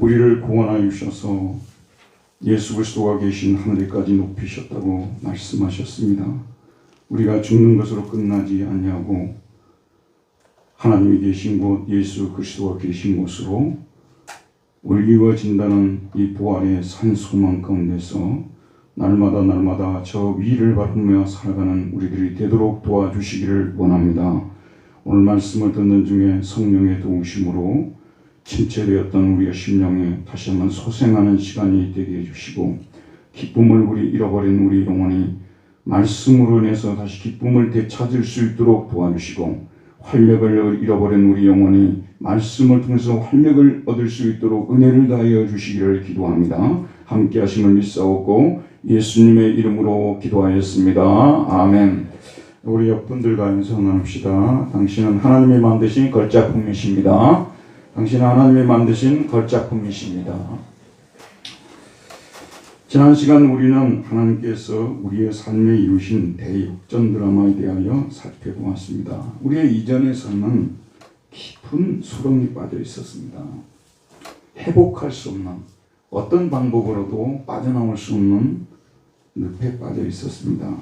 우리를 구원하여 주셔서 예수 그리스도가 계신 하늘에까지 높이셨다고 말씀하셨습니다. 우리가 죽는 것으로 끝나지 아니하고 하나님이 계신 곳, 예수 그리스도가 계신 곳으로 올리워진다는 이 부활의 산 소망 가운데서 날마다 저 위를 바라보며 살아가는 우리들이 되도록 도와주시기를 원합니다. 오늘 말씀을 듣는 중에 성령의 도우심으로 침체되었던 우리의 심령에 다시 한번 소생하는 시간이 되게 해주시고, 기쁨을 우리 잃어버린 우리 영혼이 말씀으로 인해서 다시 기쁨을 되찾을 수 있도록 도와주시고, 활력을 잃어버린 우리 영혼이 말씀을 통해서 활력을 얻을 수 있도록 은혜를 다하여 주시기를 기도합니다. 함께 하심을 믿사오고 예수님의 이름으로 기도하였습니다. 아멘. 우리 옆분들과 인사 나눕시다. 당신은 하나님이 만드신 걸작품이십니다. 당신은 하나님이 만드신 걸작품이십니다. 지난 시간 우리는 하나님께서 우리의 삶에 이루신 대역전 드라마에 대하여 살펴보았습니다. 우리의 이전의 삶은 깊은 수렁에 빠져 있었습니다. 회복할 수 없는, 어떤 방법으로도 빠져나올 수 없는 늪에 빠져 있었습니다.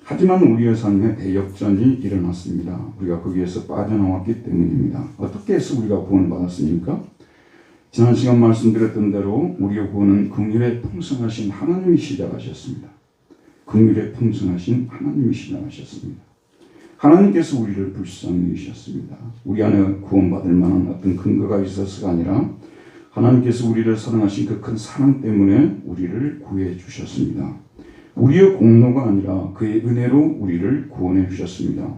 하지만 우리의 삶에 대역전이 일어났습니다. 우리가 거기에서 빠져나왔기 때문입니다. 어떻게 해서 우리가 구원을 받았습니까? 지난 시간 말씀드렸던 대로 우리의 구원은 긍휼에 풍성하신 하나님이 시작하셨습니다. 긍휼에 풍성하신 하나님이 시작하셨습니다. 하나님께서 우리를 불쌍히 여기셨습니다. 우리 안에 구원받을 만한 어떤 근거가 있어서가 아니라 하나님께서 우리를 사랑하신 그 큰 사랑 때문에 우리를 구해 주셨습니다. 우리의 공로가 아니라 그의 은혜로 우리를 구원해 주셨습니다.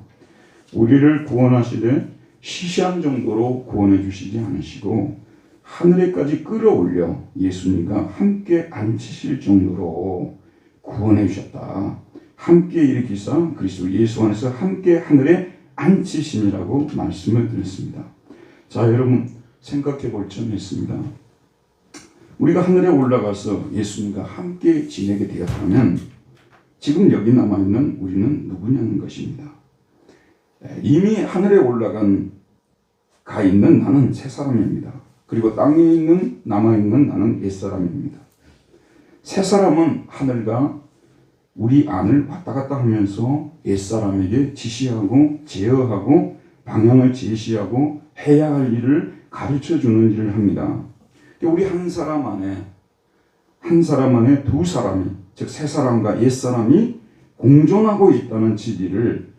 우리를 구원하시되 시시한 정도로 구원해 주시지 않으시고 하늘에까지 끌어올려 예수님과 함께 앉히실 정도로 구원해 주셨다. 함께 일으키사 그리스도 예수 안에서 함께 하늘에 앉히심이라고 말씀을 드렸습니다. 자, 여러분 생각해 볼 점이 있습니다. 우리가 하늘에 올라가서 예수님과 함께 지내게 되었다면 지금 여기 남아있는 우리는 누구냐는 것입니다. 이미 하늘에 가 있는 나는 새 사람입니다. 그리고 땅에 남아있는 나는 옛 사람입니다. 새 사람은 하늘과 우리 안을 왔다 갔다 하면서 옛 사람에게 지시하고 제어하고 방향을 제시하고 해야 할 일을 가르쳐 주는 일을 합니다. 우리 한 사람 안에 두 사람이, 즉 새 사람과 옛 사람이 공존하고 있다는 진리를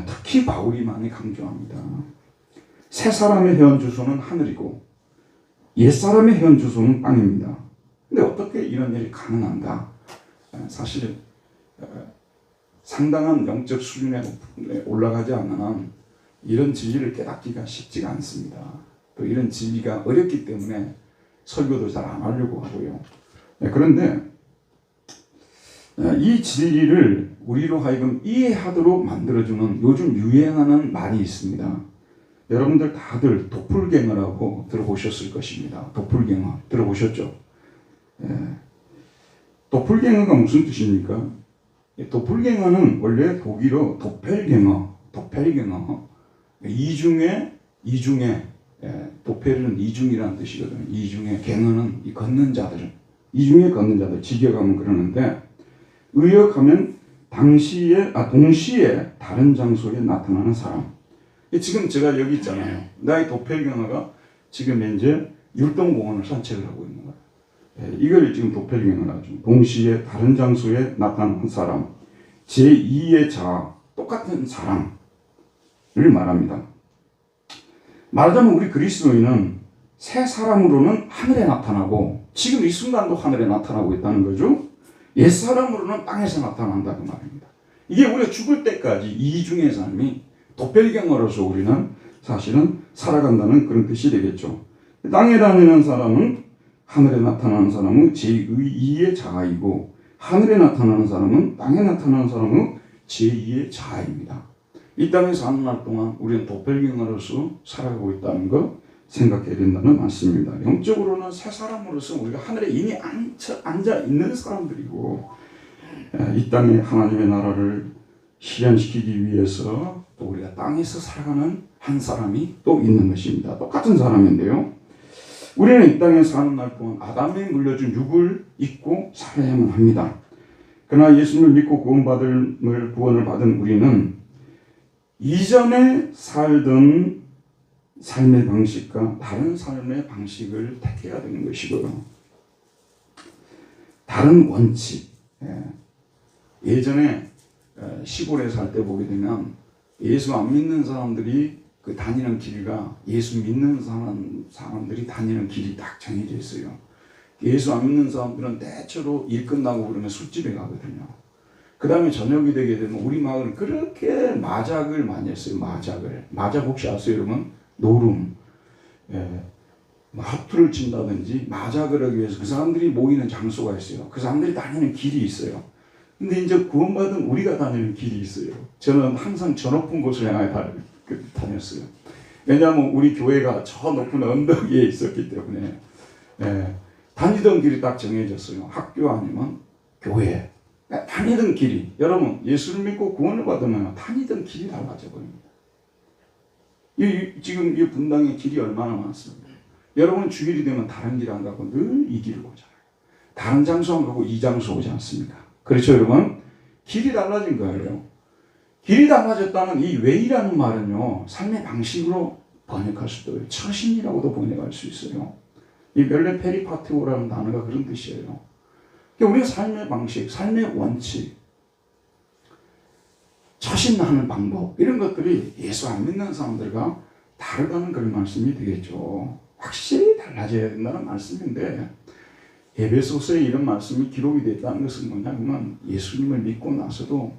특히 바울이 많이 강조합니다. 새 사람의 현 주소는 하늘이고 옛 사람의 현 주소는 땅입니다. 근데 어떻게 이런 일이 가능한가? 사실 상당한 영적 수준에 올라가지 않는 한 이런 진리를 깨닫기가 쉽지가 않습니다. 또 이런 진리가 어렵기 때문에 설교도 잘 안 하려고 하고요. 그런데 이 진리를 우리로 하여금 이해하도록 만들어주는 요즘 유행하는 말이 있습니다. 여러분들 다들 도플갱어라고 들어보셨을 것입니다. 도플갱어 들어보셨죠? 도플갱어가 무슨 뜻입니까? 도플갱어는 원래 독일어 도펠갱어, 이중에 도펠은 이중이라는 뜻이거든요. 이중에 갱어는 걷는 자들, 이중에 걷는 자들, 직역하면 그러는데 의역하면 동시에 다른 장소에 나타나는 사람. 지금 제가 여기 있잖아요. 나의 도펠갱어가 지금 현재 율동공원을 산책을 하고 있는 거예요. 이걸 지금 도펠갱어라고 하죠. 동시에 다른 장소에 나타나는 사람, 제2의 자아, 똑같은 사람을 말합니다. 말하자면 우리 그리스도인은 새 사람으로는 하늘에 나타나고 지금 이 순간도 하늘에 나타나고 있다는 거죠. 옛 사람으로는 땅에서 나타난다고 말입니다. 이게 우리가 죽을 때까지 이중의 삶이 도펠갱어로서 우리는 사실은 살아간다는 그런 뜻이 되겠죠. 땅에 다니는 사람은 하늘에 나타나는 사람은 제2의 자아이고 하늘에 나타나는 사람은 땅에 나타나는 사람은 제2의 자아입니다. 이 땅에 사는 날 동안 우리는 도펠갱어로서 살아가고 있다는 거 생각해야 된다는 말씀입니다. 영적으로는 새 사람으로서 우리가 하늘에 이미 앉아 있는 사람들이고 이 땅에 하나님의 나라를 실현시키기 위해서 또 우리가 땅에서 살아가는 한 사람이 또 있는 것입니다. 똑같은 사람인데요. 우리는 이 땅에 사는 날 동안 아담에 물려준 육을 입고 살아야만 합니다. 그러나 예수님을 믿고 구원을 받은 우리는 이전에 살던 삶의 방식과 다른 삶의 방식을 택해야 되는 것이고요. 다른 원칙. 예전에 시골에 살 때 보게 되면 예수 안 믿는 사람들이 그 다니는 길과 예수 믿는 사람들이 다니는 길이 딱 정해져 있어요. 예수 안 믿는 사람들은 대체로 일 끝나고 그러면 술집에 가거든요. 그 다음에 저녁이 되게 되면 우리 마을은 그렇게 마작을 많이 했어요. 마작 혹시 아세요 여러분? 노름. 합투를 친다든지 마작을 하기 위해서 그 사람들이 모이는 장소가 있어요. 그 사람들이 다니는 길이 있어요. 근데 이제 구원받은 우리가 다니는 길이 있어요. 저는 항상 저 높은 곳을 향해 다녔어요. 왜냐하면 우리 교회가 저 높은 언덕 위에 있었기 때문에 다니던 길이 딱 정해졌어요. 학교 아니면 교회. 다니던 길이, 여러분 예수를 믿고 구원을 받으면 다니던 길이 달라져 버립니다. 지금 이 분당의 길이 얼마나 많습니까? 여러분 주일이 되면 다른 길 안 가고 늘 이 길을 오잖아요. 다른 장소 안 가고 이 장소 오지 않습니까? 그렇죠 여러분? 길이 달라진 거예요. 길이 달라졌다는 이 왜이라는 말은요, 삶의 방식으로 번역할 수도 있어요. 처신이라고도 번역할 수 있어요. 이 멜레 페리파테오라는 단어가 그런 뜻이에요. 우리가 삶의 방식, 삶의 원칙, 처신하는 방법, 이런 것들이 예수 안 믿는 사람들과 다르다는 그런 말씀이 되겠죠. 확실히 달라져야 된다는 말씀인데, 에베소서에 이런 말씀이 기록이 됐다는 것은 뭐냐면 예수님을 믿고 나서도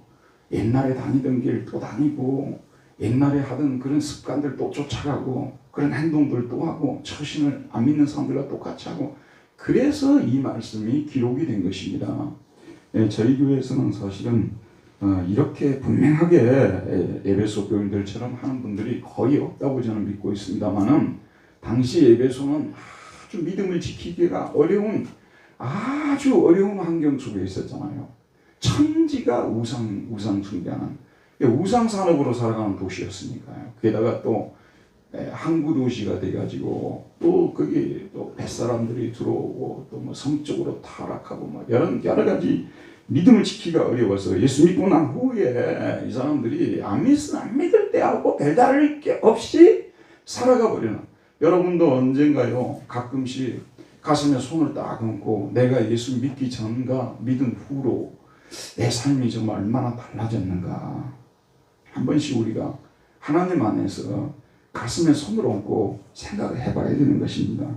옛날에 다니던 길 또 다니고 옛날에 하던 그런 습관들 또 쫓아가고 그런 행동들 또 하고 처신을 안 믿는 사람들과 똑같이 하고, 그래서 이 말씀이 기록이 된 것입니다. 저희 교회에서는 사실은 이렇게 분명하게 에베소 교인들처럼 하는 분들이 거의 없다고 저는 믿고 있습니다만은, 당시 에베소는 아주 믿음을 지키기가 아주 어려운 환경 속에 있었잖아요. 천지가 우상 숭배하는 우상 산업으로 살아가는 도시였으니까요. 게다가 또 항구 도시가 돼가지고 또 거기 또 뱃사람들이 들어오고 또 뭐 성적으로 타락하고 뭐 여러 가지 믿음을 지키기가 어려워서 예수 믿고 난 후에 이 사람들이 안 믿을 때하고 별다를 게 없이 살아가 버리는. 여러분도 언젠가요 가끔씩 가슴에 손을 딱 얹고 내가 예수 믿기 전과 믿은 후로 내 삶이 정말 얼마나 달라졌는가, 한 번씩 우리가 하나님 안에서 가슴에 손을 얹고 생각을 해봐야 되는 것입니다.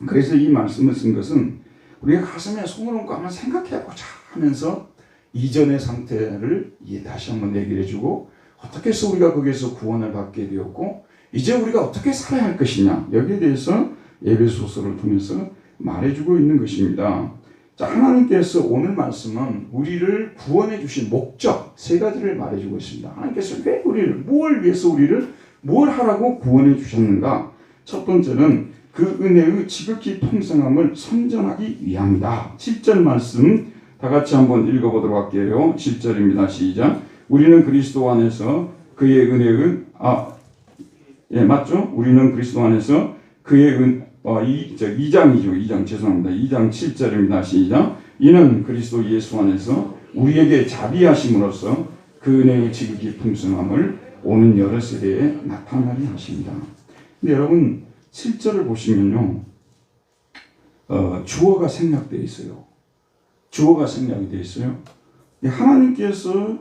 그래서 이 말씀을 쓴 것은 우리가 가슴에 손을 얹고 한번 생각해보자 하면서 이전의 상태를 다시 한번 얘기를 해주고, 어떻게 해서 우리가 거기에서 구원을 받게 되었고 이제 우리가 어떻게 살아야 할 것이냐, 여기에 대해서 에베소서를 통해서 말해주고 있는 것입니다. 자, 하나님께서 오늘 말씀은 우리를 구원해 주신 목적 세 가지를 말해주고 있습니다. 하나님께서 왜 뭘 위해서 뭘 하라고 구원해 주셨는가? 첫 번째는 그 은혜의 지극히 풍성함을 선전하기 위함이다. 7절 말씀 다 같이 한번 읽어보도록 할게요. 7절입니다. 시작. 우리는 그리스도 안에서 그의 은혜의 맞죠? 우리는 그리스도 안에서 그의 2장 죄송합니다. 2장 7절입니다. 시작. 이는 그리스도 예수 안에서 우리에게 자비하심으로써 그 은혜의 지극히 풍성함을 오는 여러 세대에 나타나게 하십니다. 근데 여러분 7절을 보시면요, 주어가 생략되어 있어요. 주어가 생략이 되어 있어요. 하나님께서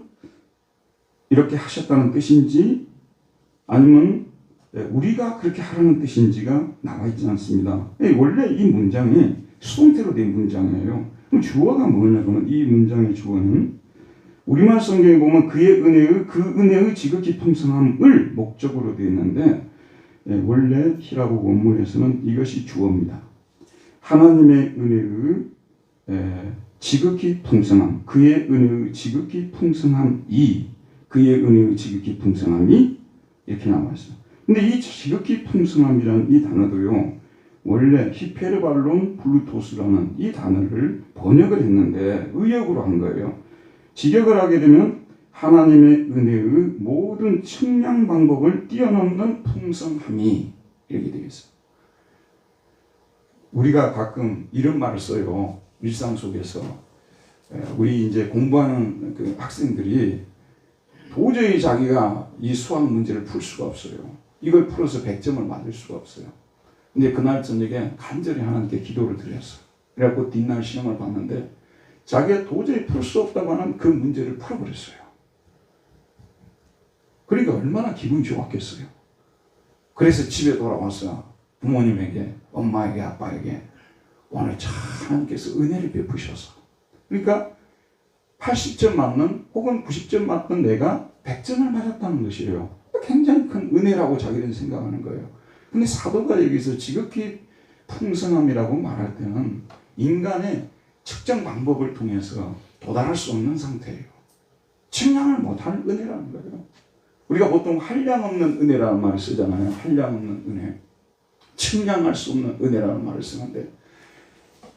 이렇게 하셨다는 뜻인지 아니면 우리가 그렇게 하라는 뜻인지가 나와 있지 않습니다. 원래 이 문장이 수동태로 된 문장이에요. 그럼 주어가 뭐냐면 이 문장의 주어는 우리말 성경에 보면 그 은혜의 지극히 풍성함을 목적으로 되어 있는데, 원래 히라보 원문에서는 이것이 주어입니다. 하나님의 은혜의 지극히 풍성함, 그의 은혜의 지극히 풍성함이, 그의 은혜의 지극히 풍성함이 이렇게 나와 있어요. 근데 이 지극히 풍성함이라는 이 단어도요, 원래 히페르발론 블루토스라는 이 단어를 번역을 했는데 의역으로 한 거예요. 직역을 하게 되면 하나님의 은혜의 모든 측량 방법을 뛰어넘는 풍성함이 이렇게 되겠어요. 우리가 가끔 이런 말을 써요. 일상 속에서. 우리 이제 공부하는 그 학생들이 도저히 자기가 이 수학 문제를 풀 수가 없어요. 이걸 풀어서 100점을 맞을 수가 없어요. 근데 그날 저녁에 간절히 하나님께 기도를 드렸어요. 그래갖고 뒷날 시험을 봤는데 자기가 도저히 풀 수 없다고 하는 그 문제를 풀어버렸어요. 그러니까 얼마나 기분이 좋았겠어요. 그래서 집에 돌아와서 부모님에게, 엄마에게, 아빠에게 오늘 참 하나님께서 은혜를 베푸셔서, 그러니까 80점 맞는 혹은 90점 맞는 내가 100점을 맞았다는 것이에요. 굉장히 큰 은혜라고 자기는 생각하는 거예요. 근데 사도가 여기서 지극히 풍성함이라고 말할 때는 인간의 측정 방법을 통해서 도달할 수 없는 상태예요. 측량을 못할 은혜라는 거예요. 우리가 보통 한량없는 은혜라는 말을 쓰잖아요. 한량없는 은혜. 측량할 수 없는 은혜라는 말을 쓰는데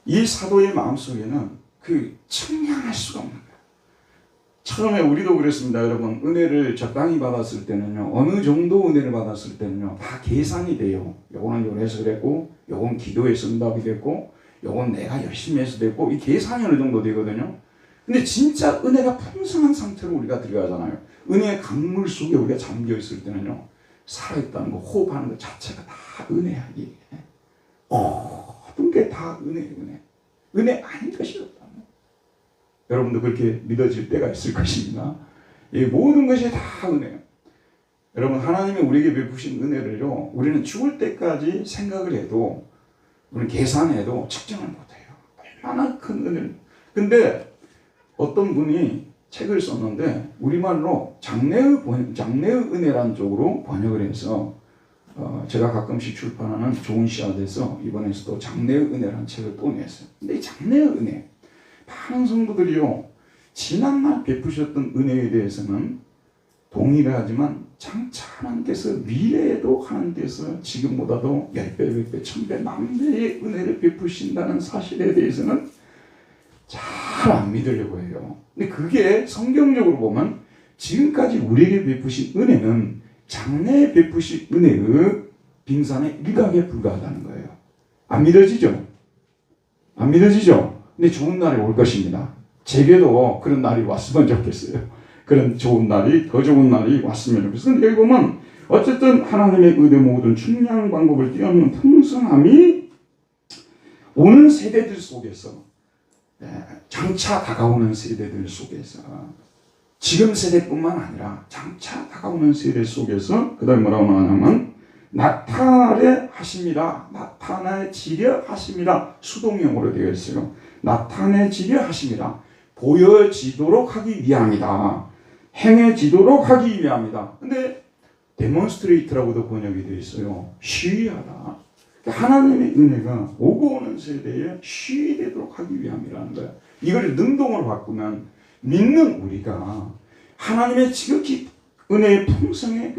이 사도의 마음속에는 그 측량할 수가 없는 거예요. 처음에 우리도 그랬습니다. 여러분, 은혜를 적당히 받았을 때는요, 어느 정도 은혜를 받았을 때는요, 다 계산이 돼요. 요거는 요래서 그랬고, 요건 기도해서 응답이 됐고, 요건 내가 열심히 해서 됐고, 이 계산이 어느 정도 되거든요. 근데 진짜 은혜가 풍성한 상태로 우리가 들어가잖아요. 은혜의 강물 속에 우리가 잠겨 있을 때는요, 살아있다는 거, 호흡하는 것 자체가 다 은혜야, 이게. 모든 게 다 은혜. 은혜 아닌 것이 없다. 여러분도 그렇게 믿어질 때가 있을 것입니다. 이 모든 것이 다 은혜예요. 여러분, 하나님이 우리에게 베푸신 은혜를요, 우리는 죽을 때까지 생각을 해도, 우리는 계산해도 측정을 못해요. 얼마나 큰 은혜를. 근데 어떤 분이 책을 썼는데 우리말로 장래의 은혜라는 쪽으로 번역을 해서 제가 가끔씩 출판하는 좋은 씨앗에서 이번에서도 장래의 은혜라는 책을 또 냈어요. 근데 이 장래의 은혜, 많은 성도들이요, 지난날 베푸셨던 은혜에 대해서는 동의를 하지만 장차 하나님께서 미래에도 하나님께서 지금보다도 10배, 100배, 1000배, 만배의 은혜를 베푸신다는 사실에 대해서는 잘 안 믿으려고 해요. 근데 그게 성경적으로 보면 지금까지 우리에게 베푸신 은혜는 장래에 베푸신 은혜의 빙산의 일각에 불과하다는 거예요. 안 믿어지죠? 안 믿어지죠? 근데 좋은 날이 올 것입니다. 제게도 그런 날이 왔으면 좋겠어요. 그런 좋은 날이, 더 좋은 날이 왔으면 좋겠어요. 근데 여기 보면 어쨌든 하나님의 의대 모든 측량 방법을 뛰어넘는 풍성함이 오는 세대들 속에서, 장차 다가오는 세대들 속에서, 지금 세대뿐만 아니라 장차 다가오는 세대 속에서 그 다음에 뭐라고 하냐면 나타내 하심이라, 나타내지려 하심이라, 수동형으로 되어 있어요. 나타내지려 하심이라, 보여지도록 하기 위함이다. 행해지도록 하기 위함이다. 근데 데몬스트레이트라고도 번역이 되어 있어요. 시위하다. 하나님의 은혜가 오고 오는 세대에 시위되도록 하기 위함이라는 거예요. 이걸 능동으로 바꾸면 믿는 우리가 하나님의 지극히 은혜의 풍성의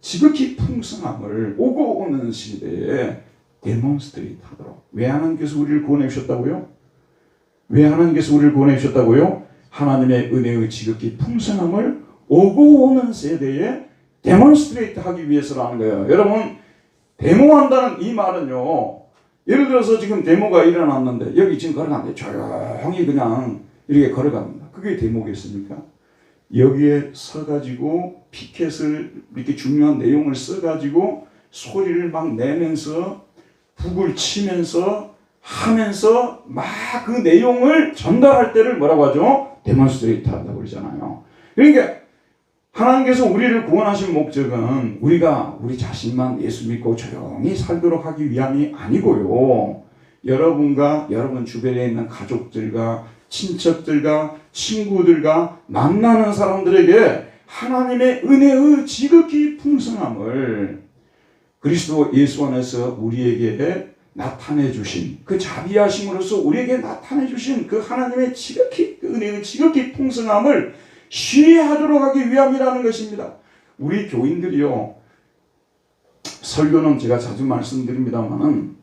지극히 풍성함을 오고 오는 시대에 데몬스트레이트 하도록. 왜 하나님께서 우리를 구원해 주셨다고요? 왜 하나님께서 우리를 구원해 주셨다고요? 하나님의 은혜의 지극히 풍성함을 오고 오는 세대에 데몬스트레이트 하기 위해서라는 거예요. 여러분, 데모한다는 이 말은요, 예를 들어서 지금 데모가 일어났는데 여기 지금 걸어가는데 조용히 그냥 이렇게 걸어갑니다. 그게 데모겠습니까? 여기에 서가지고 피켓을 이렇게 중요한 내용을 써가지고 소리를 막 내면서 북을 치면서 하면서 막 그 내용을 전달할 때를 뭐라고 하죠? 데몬스트레이트 한다고 그러잖아요. 그러니까 하나님께서 우리를 구원하신 목적은 우리가 우리 자신만 예수 믿고 조용히 살도록 하기 위함이 아니고요, 여러분과 여러분 주변에 있는 가족들과 친척들과 친구들과 만나는 사람들에게 하나님의 은혜의 지극히 풍성함을 그리스도 예수 안에서 우리에게 나타내 주신, 그 자비하심으로써 우리에게 나타내 주신 그 하나님의 지극히 은혜의 지극히 풍성함을 시위하도록 하기 위함이라는 것입니다. 우리 교인들이요, 설교는 제가 자주 말씀드립니다만은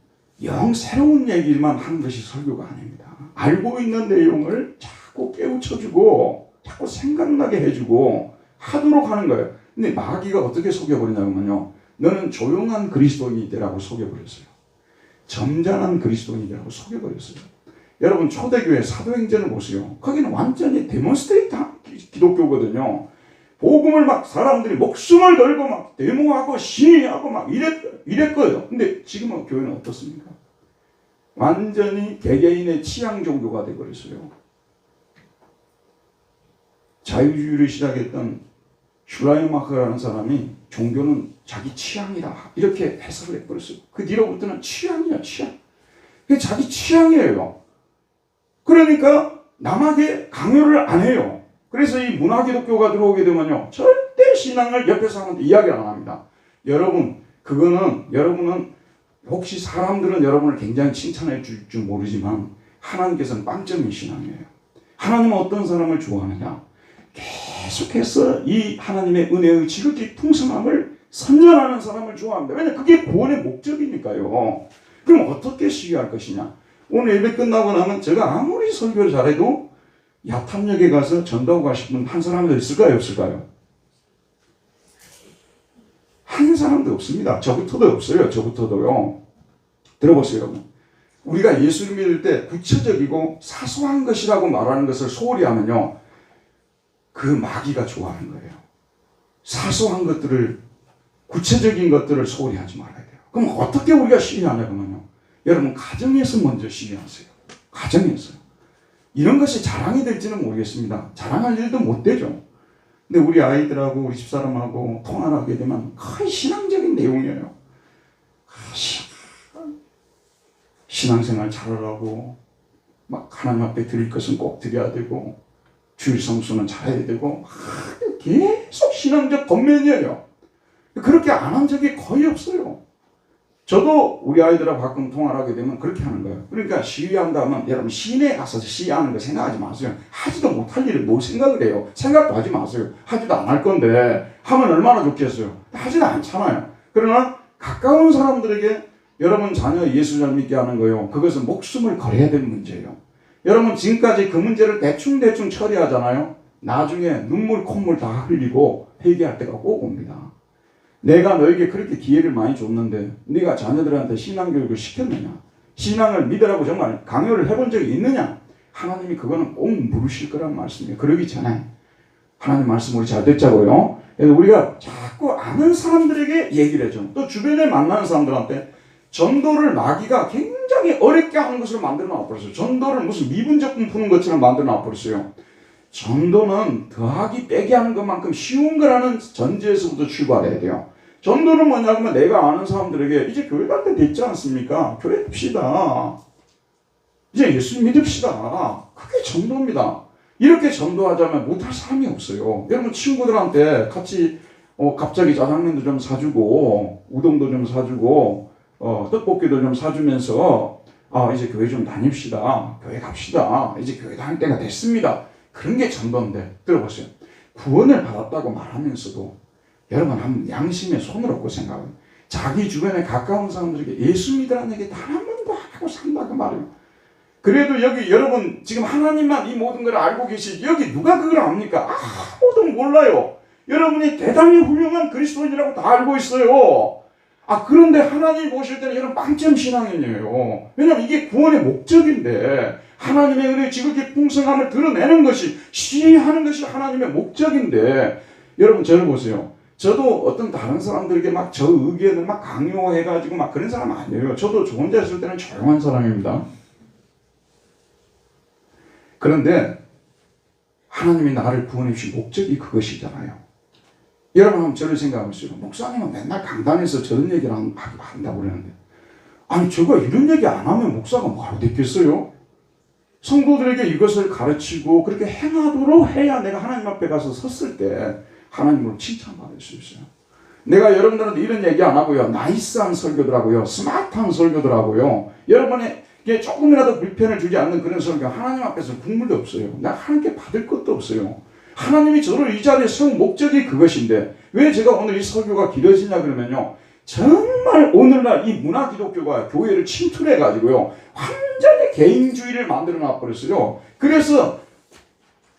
영 새로운 얘기만 하는 것이 설교가 아닙니다. 알고 있는 내용을 자꾸 깨우쳐주고 자꾸 생각나게 해주고 하도록 하는 거예요. 근데 마귀가 어떻게 속여버리냐면요, 너는 조용한 그리스도인이 되라고 속여버렸어요. 점잖은 그리스도인이라고 속여버렸어요. 여러분 초대교회 사도행전을 보세요. 거기는 완전히 데몬스트레이트 기독교거든요. 복음을 막 사람들이 목숨을 걸고 막 데모하고 시위하고 막 이랬거든요. 근데 지금은 교회는 어떻습니까? 완전히 개개인의 취향 종교가 되어버렸어요. 자유주의를 시작했던 슐라이마커라는 사람이 종교는 자기 취향이다 이렇게 해석을 해버렸어요. 그 뒤로부터는 취향이야 취향. 그게 자기 취향이에요. 그러니까 남에게 강요를 안 해요. 그래서 이 문화기독교가 들어오게 되면요 절대 신앙을 옆에 사람한테 이야기를 안 합니다. 여러분 여러분은 혹시 사람들은 여러분을 굉장히 칭찬해 줄 줄 모르지만 하나님께서는 빵점인 신앙이에요. 하나님은 어떤 사람을 좋아하느냐? 계속해서 이 하나님의 은혜의 지극히 풍성함을 선전하는 사람을 좋아합니다. 왜냐하면 그게 구원의 목적이니까요. 그럼 어떻게 시위할 것이냐? 오늘 예배 끝나고 나면 제가 아무리 설교를 잘해도 야탐역에 가서 전도하고 가실 분 한 사람도 있을까요? 없을까요? 한 사람도 없습니다. 저부터도 없어요. 저부터도요. 들어보세요, 여러분. 우리가 예수를 믿을 때 구체적이고 사소한 것이라고 말하는 것을 소홀히 하면요. 그 마귀가 좋아하는 거예요. 사소한 것들을, 구체적인 것들을 소홀히 하지 말아야 돼요. 그럼 어떻게 우리가 시위하냐면요. 여러분, 가정에서 먼저 시위하세요. 가정에서. 이런 것이 자랑이 될지는 모르겠습니다. 자랑할 일도 못 되죠. 근데 우리 아이들하고 우리 집사람하고 통화를 하게 되면 거의 신앙적인 내용이에요. 신앙생활 잘하라고 막 하나님 앞에 드릴 것은 꼭 드려야 되고 주일 성수는 잘해야 되고 계속 신앙적 겉면이에요. 그렇게 안 한 적이 거의 없어요. 저도 우리 아이들하고 가끔 통화를 하게 되면 그렇게 하는 거예요. 그러니까 시위한다면 여러분 시내에 가서 시위하는 거 생각하지 마세요. 하지도 못할 일을 뭘 생각을 해요. 생각도 하지 마세요. 하지도 안 할 건데 하면 얼마나 좋겠어요. 하지도 않잖아요. 그러나 가까운 사람들에게 여러분 자녀 예수 잘 믿게 하는 거예요. 그것은 목숨을 걸어야 되는 문제예요. 여러분 지금까지 그 문제를 대충 처리하잖아요. 나중에 눈물 콧물 다 흘리고 회개할 때가 꼭 옵니다. 내가 너에게 그렇게 기회를 많이 줬는데 네가 자녀들한테 신앙교육을 시켰느냐? 신앙을 믿으라고 정말 강요를 해본 적이 있느냐? 하나님이 그거는 꼭 물으실 거란 말씀이에요. 그러기 전에 하나님 말씀 우리 잘 듣자고요. 그래서 우리가 자꾸 아는 사람들에게 얘기를 해줘. 또 주변에 만나는 사람들한테 전도를 마귀가 굉장히 어렵게 하는 것으로 만들어 놔버렸어요. 전도를 무슨 미분적분 푸는 것처럼 만들어 놔버렸어요. 전도는 더하기 빼기 하는 것만큼 쉬운 거라는 전제에서부터 출발해야 돼요. 전도는 뭐냐면 내가 아는 사람들에게 이제 교회 갈 때 됐지 않습니까? 교회 갑시다. 이제 예수 믿읍시다. 그게 전도입니다. 이렇게 전도하자면 못할 사람이 없어요. 여러분 친구들한테 같이 갑자기 짜장면도 좀 사주고 우동도 좀 사주고 떡볶이도 좀 사주면서 이제 교회 좀 다닙시다. 교회 갑시다. 이제 교회 다닐 때가 됐습니다. 그런 게 전도인데 들어보세요. 구원을 받았다고 말하면서도 여러분 한번 양심에 손을 얹고 생각해요. 자기 주변에 가까운 사람들에게 예수 믿으라는 얘기 단 한 번도 안 하고 산다고 말해요. 그래도 여기 여러분 지금 하나님만 이 모든 걸 알고 계시지 여기 누가 그걸 압니까? 아무도 몰라요. 여러분이 대단히 훌륭한 그리스도인이라고 다 알고 있어요. 그런데 하나님 보실 때는 여러분 빵점 신앙인이에요. 왜냐하면 이게 구원의 목적인데 하나님의 은혜 지극히 풍성함을 드러내는 것이 시위하는 것이 하나님의 목적인데 여러분 저를 보세요. 저도 어떤 다른 사람들에게 막 저 의견을 막 강요해가지고 막 그런 사람 아니에요. 저도 저 혼자 있을 때는 조용한 사람입니다. 그런데 하나님이 나를 구원해 주신 목적이 그것이잖아요. 여러분 한번 저를 생각해보세요. 목사님은 맨날 강단에서 저런 얘기를 한다고 그러는데 아니 저거 이런 얘기 안 하면 목사가 뭐하러 됐겠어요? 성도들에게 이것을 가르치고 그렇게 행하도록 해야 내가 하나님 앞에 가서 섰을 때 하나님으로 칭찬받을 수 있어요. 내가 여러분들한테 이런 얘기 안 하고요. 나이스한 설교들하고요. 스마트한 설교들하고요. 여러분에게 조금이라도 불편을 주지 않는 그런 설교 하나님 앞에서 국물도 없어요. 내가 하나님께 받을 것도 없어요. 하나님이 저를 이 자리에 세운 목적이 그것인데 왜 제가 오늘 이 설교가 길어지냐 그러면요. 정말 오늘날 이 문화기독교가 교회를 침투해가지고요. 완전히 개인주의를 만들어 놔버렸어요. 그래서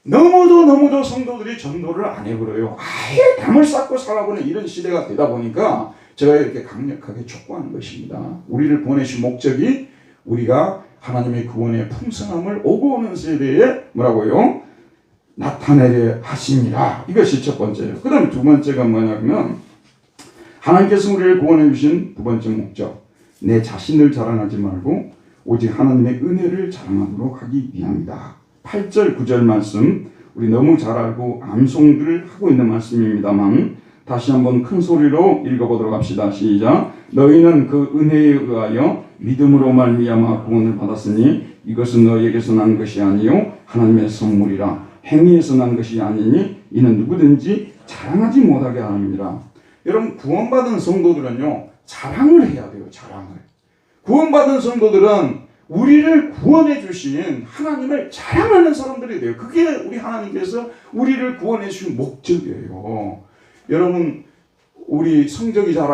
너무도 성도들이 전도를 안 해버려요. 아예 담을 쌓고 살아보는 이런 시대가 되다 보니까 제가 이렇게 강력하게 촉구하는 것입니다. 우리를 보내신 목적이 우리가 하나님의 구원의 풍성함을 오고 오는 세대에 뭐라고요? 나타내려 하심이라. 이것이 첫 번째예요. 그 다음에 두 번째가 뭐냐면 하나님께서 우리를 구원해 주신 두 번째 목적, 내 자신을 자랑하지 말고 오직 하나님의 은혜를 자랑하도록 하기 위함이다. 8절 9절 말씀 우리 너무 잘 알고 암송들을 하고 있는 말씀입니다만 다시 한번 큰 소리로 읽어보도록 합시다. 시작. 너희는 그 은혜에 의하여 믿음으로 말미암아 구원을 받았으니 이것은 너희에게서 난 것이 아니요 하나님의 선물이라. 행위에서 난 것이 아니니 이는 누구든지 자랑하지 못하게 하느니라. 여러분 구원받은 성도들은요 자랑을 해야 돼요. 자랑을. 구원받은 성도들은 우리를 구원해 주신 하나님을 자랑하는 사람들이 돼요. 그게 우리 하나님께서 우리를 구원해 주신 목적이에요. 여러분 우리 성적이 잘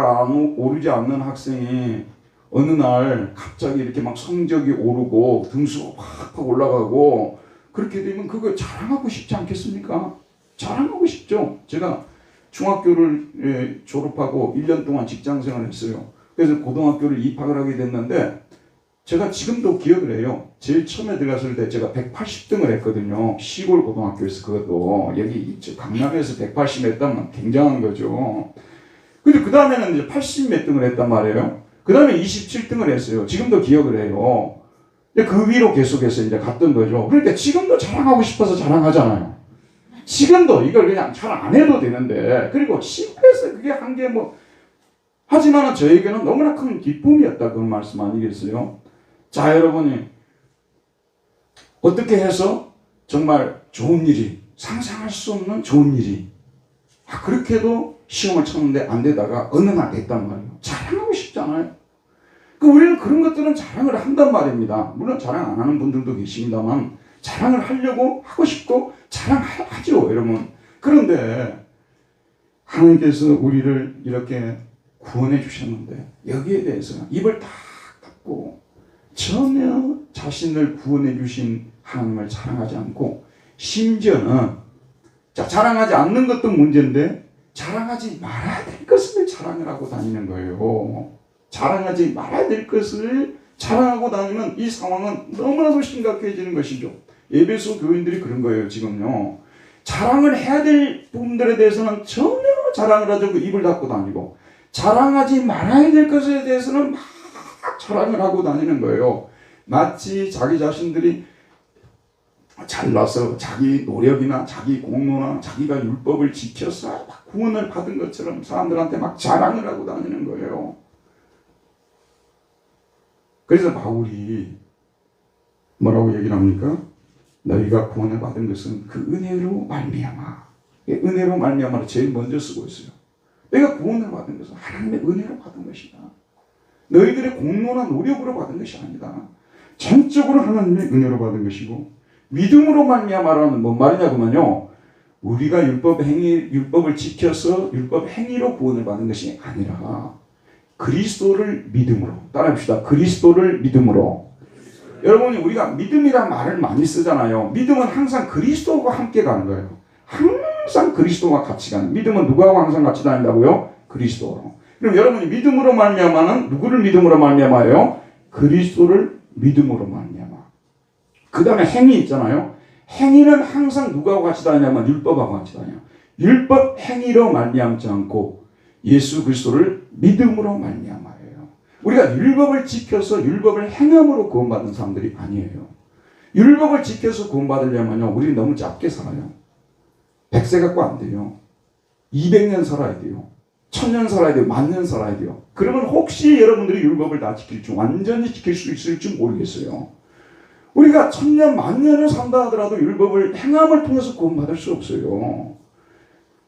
오르지 않는 학생이 어느 날 갑자기 이렇게 막 성적이 오르고 등수가 확 올라가고 그렇게 되면 그거 자랑하고 싶지 않겠습니까? 자랑하고 싶죠. 제가 중학교를 졸업하고 1년 동안 직장생활을 했어요. 그래서 고등학교를 입학을 하게 됐는데 제가 지금도 기억을 해요. 제일 처음에 들어갔을 때 제가 180등을 했거든요. 시골 고등학교에서 그것도 여기 강남에서 180 했다면 굉장한 거죠. 근데 그 다음에는 이제 80 몇 등을 했단 말이에요. 그 다음에 27등을 했어요. 지금도 기억을 해요. 그 위로 계속해서 이제 갔던 거죠. 그러니까 지금도 자랑하고 싶어서 자랑하잖아요. 지금도 이걸 그냥 자랑 안 해도 되는데, 그리고 시골에서 그게 한 게 뭐, 하지만 저에게는 너무나 큰 기쁨이었다. 그런 말씀 아니겠어요? 자, 여러분이 어떻게 해서 정말 좋은 일이, 상상할 수 없는 좋은 일이, 그렇게도 시험을 쳤는데 안 되다가 어느 날 됐단 말이에요. 자랑하고 싶잖아요. 우리는 그런 것들은 자랑을 한단 말입니다. 물론 자랑 안 하는 분들도 계십니다만 자랑을 하려고 하고 싶고 자랑하죠, 여러분. 그런데 하나님께서 우리를 이렇게 구원해 주셨는데 여기에 대해서는 입을 딱 닫고 전혀 자신을 구원해 주신 하나님을 자랑하지 않고 심지어는 자랑하지 않는 것도 문제인데 자랑하지 말아야 될 것을 자랑을 하고 다니는 거예요. 자랑하지 말아야 될 것을 자랑하고 다니면 이 상황은 너무나도 심각해지는 것이죠. 에베소 교인들이 그런 거예요, 지금요. 자랑을 해야 될 부분들에 대해서는 전혀 자랑을 하지 않고 입을 닫고 다니고, 자랑하지 말아야 될 것에 대해서는 막 자랑을 하고 다니는 거예요. 마치 자기 자신들이 잘나서 자기 노력이나 자기 공로나 자기가 율법을 지켜서 구원을 받은 것처럼 사람들한테 막 자랑을 하고 다니는 거예요. 그래서 바울이 뭐라고 얘기를 합니까? 너희가 구원을 받은 것은 그 은혜로 말미암아. 은혜로 말미암아를 제일 먼저 쓰고 있어요. 내가 구원을 받은 것은 하나님의 은혜로 받은 것이다. 너희들의 공로나 노력으로 받은 것이 아니다. 전적으로 하나님의 은혜로 받은 것이고, 믿음으로 말미암아라는 뭔 말이냐면요, 우리가 율법을 지켜서 율법 행위로 구원을 받은 것이 아니라 그리스도를 믿음으로. 따라합시다. 그리스도를 믿음으로. 여러분이 우리가 믿음이란 말을 많이 쓰잖아요. 믿음은 항상 그리스도와 함께 가는 거예요. 항상 그리스도와 같이 가는. 믿음은 누구하고 항상 같이 다닌다고요? 그리스도로. 그럼 여러분이 믿음으로 말미암아는 누구를 믿음으로 말미암아요? 그리스도를 믿음으로 말미암아. 그 다음에 행위 있잖아요. 행위는 항상 누구하고 같이 다니냐면 율법하고 같이 다녀요. 율법 행위로 말미암지 않고 예수 그리스도를 믿음으로 말미암아요. 우리가 율법을 지켜서 율법을 행함으로 구원받은 사람들이 아니에요. 율법을 지켜서 구원받으려면요, 우리 너무 짧게 살아요. 100세 갖고 안 돼요. 200년 살아야 돼요. 1000년 살아야 돼요. 10,000년 살아야 돼요. 그러면 혹시 여러분들이 율법을 다 지킬지, 완전히 지킬 수 있을지 모르겠어요. 우리가 1000년, 10,000년을 산다 하더라도 율법을 행함을 통해서 구원받을 수 없어요.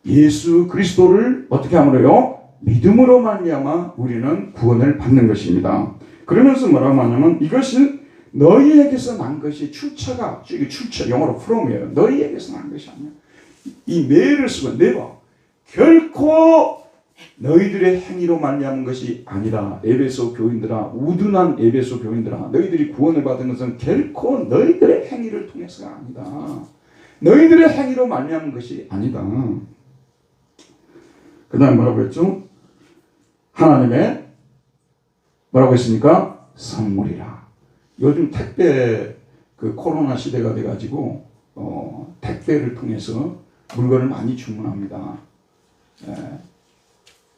예수 그리스도를 어떻게 함으로요? 믿음으로 말미암아 우리는 구원을 받는 것입니다. 그러면서 뭐라고 하냐면 이것은 너희에게서 난 것이 출처가, 출처 영어로 from이에요. 너희에게서 난 것이 아니야. 이 매를 쓰고 never, 결코 너희들의 행위로 말미암은 것이 아니라. 에베소 교인들아, 우둔한 에베소 교인들아, 너희들이 구원을 받은 것은 결코 너희들의 행위를 통해서가 아니다. 너희들의 행위로 말미암은 것이 아니다. 그 다음에 뭐라고 했죠? 하나님의 뭐라고 했습니까? 선물이라. 요즘 택배 그 코로나 시대가 돼가지고 택배를 통해서 물건을 많이 주문합니다.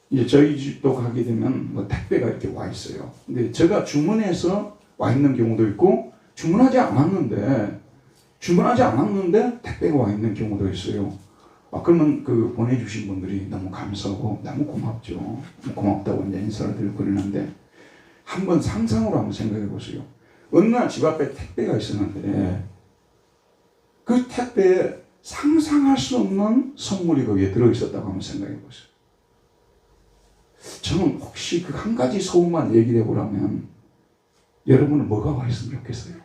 이제 저희 집도 가게 되면 뭐 택배가 이렇게 와 있어요. 근데 제가 주문해서 와 있는 경우도 있고 주문하지 않았는데 택배가 와 있는 경우도 있어요. 그러면 그 보내주신 분들이 너무 감사하고 너무 고맙죠. 고맙다고 이제 인사를 드리고 그러는데 한번 상상으로 한번 생각해 보세요. 어느 날 집 앞에 택배가 있었는데 그 택배에 상상할 수 없는 선물이 거기에 들어있었다고 한번 생각해 보세요. 저는 혹시 그 한 가지 소문만 얘기를 해보라면 여러분은 뭐가 와 있으면 좋겠어요?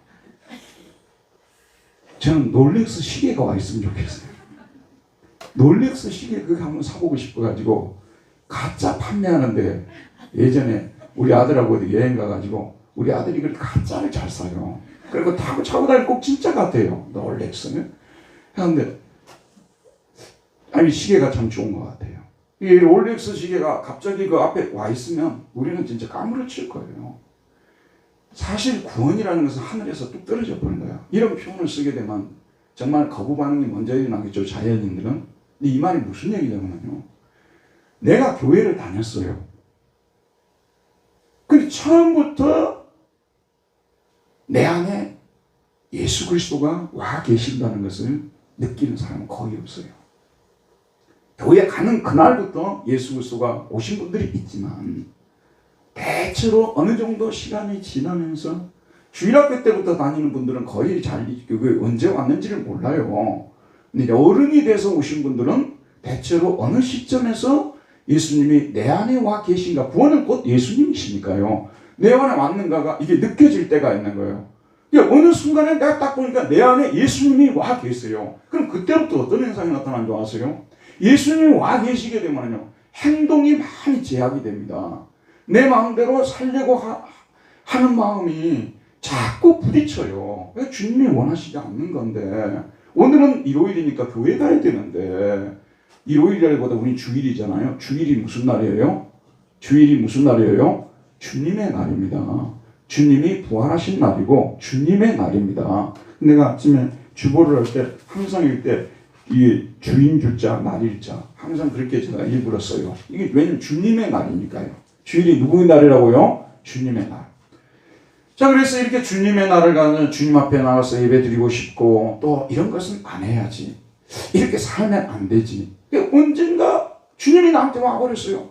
저는 롤렉스 시계가 와 있으면 좋겠어요. 롤렉스 시계 그거 한번 사보고 싶어가지고 가짜 판매하는데 예전에 우리 아들하고 어디 여행 가가지고 우리 아들이 그 가짜를 잘 사요. 그리고 차고 다니면 꼭 진짜 같아요. 롤렉스는. 그런데 아니 시계가 참 좋은 것 같아요. 이 롤렉스 시계가 갑자기 그 앞에 와 있으면 우리는 진짜 까무러칠 거예요. 사실 구원이라는 것은 하늘에서 뚝 떨어져 버린 거예요. 이런 표현을 쓰게 되면 정말 거부 반응이 먼저 일어나겠죠. 자연인들은. 근데 이 말이 무슨 얘기냐면요. 내가 교회를 다녔어요. 근데 처음부터 내 안에 예수 그리스도가 와 계신다는 것을 느끼는 사람은 거의 없어요. 교회 가는 그날부터 예수 그리스도가 오신 분들이 있지만 대체로 어느 정도 시간이 지나면서 주일학교 때부터 다니는 분들은 거의 그게 언제 왔는지를 몰라요. 근데 어른이 돼서 오신 분들은 대체로 어느 시점에서 예수님이 내 안에 와 계신가, 구원은 곧 예수님이시니까요. 내 안에 왔는가가 이게 느껴질 때가 있는 거예요. 그러니까 어느 순간에 내가 딱 보니까 내 안에 예수님이 와 계세요. 그럼 그때부터 어떤 현상이 나타나는 줄 아세요? 예수님이 와 계시게 되면요, 행동이 많이 제약이 됩니다. 내 마음대로 살려고 하는 마음이 자꾸 부딪혀요. 왜 주님이 원하시지 않는 건데. 오늘은 일요일이니까 교회 가야 되는데 일요일이라기보다 우리 주일이잖아요. 주일이 무슨 날이에요? 주일이 무슨 날이에요? 주님의 날입니다. 주님이 부활하신 날이고 주님의 날입니다. 내가 아침에 주보를 할 때 항상 읽을 때 이 주인 주자 날일자 항상 그렇게 제가 일부러 써요. 이게 왜냐면 주님의 날이니까요. 주일이 누구의 날이라고요? 주님의 날. 자, 그래서 이렇게 주님의 날을 가는 주님 앞에 나가서 예배 드리고 싶고 또 이런 것은 안 해야지. 이렇게 살면 안 되지. 언젠가 주님이 나한테 와버렸어요.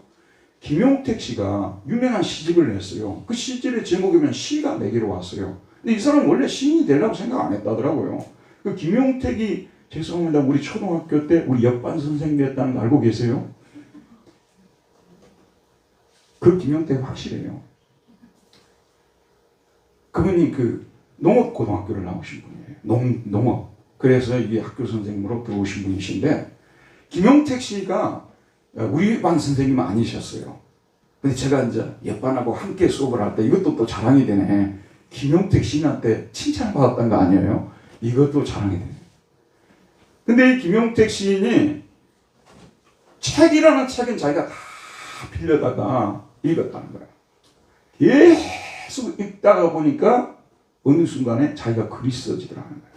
김용택 씨가 유명한 시집을 냈어요. 그 시집의 제목이면 시가 내게로 왔어요. 근데 이 사람은 원래 시인이 되려고 생각 안 했다더라고요. 그 김용택이 죄송합니다. 우리 초등학교 때 우리 옆반 선생님이었다는 거 알고 계세요? 그 김용택 확실해요. 그분이 그 농업고등학교를 나오신 분이에요. 농업. 그래서 이게 학교 선생님으로 들어오신 분이신데 김용택 씨가 우리 반 선생님은 아니셨어요. 근데 제가 이제 옆반하고 함께 수업을 할 때 이것도 또 자랑이 되네. 김용택 시인한테 칭찬받았던 거 아니에요? 이것도 자랑이 되네. 근데 이 김용택 시인이 책이라는 책은 자기가 다 빌려다가 읽었다는 거예요. 계속 읽다가 보니까 어느 순간에 자기가 글이 써지더라는 거예요.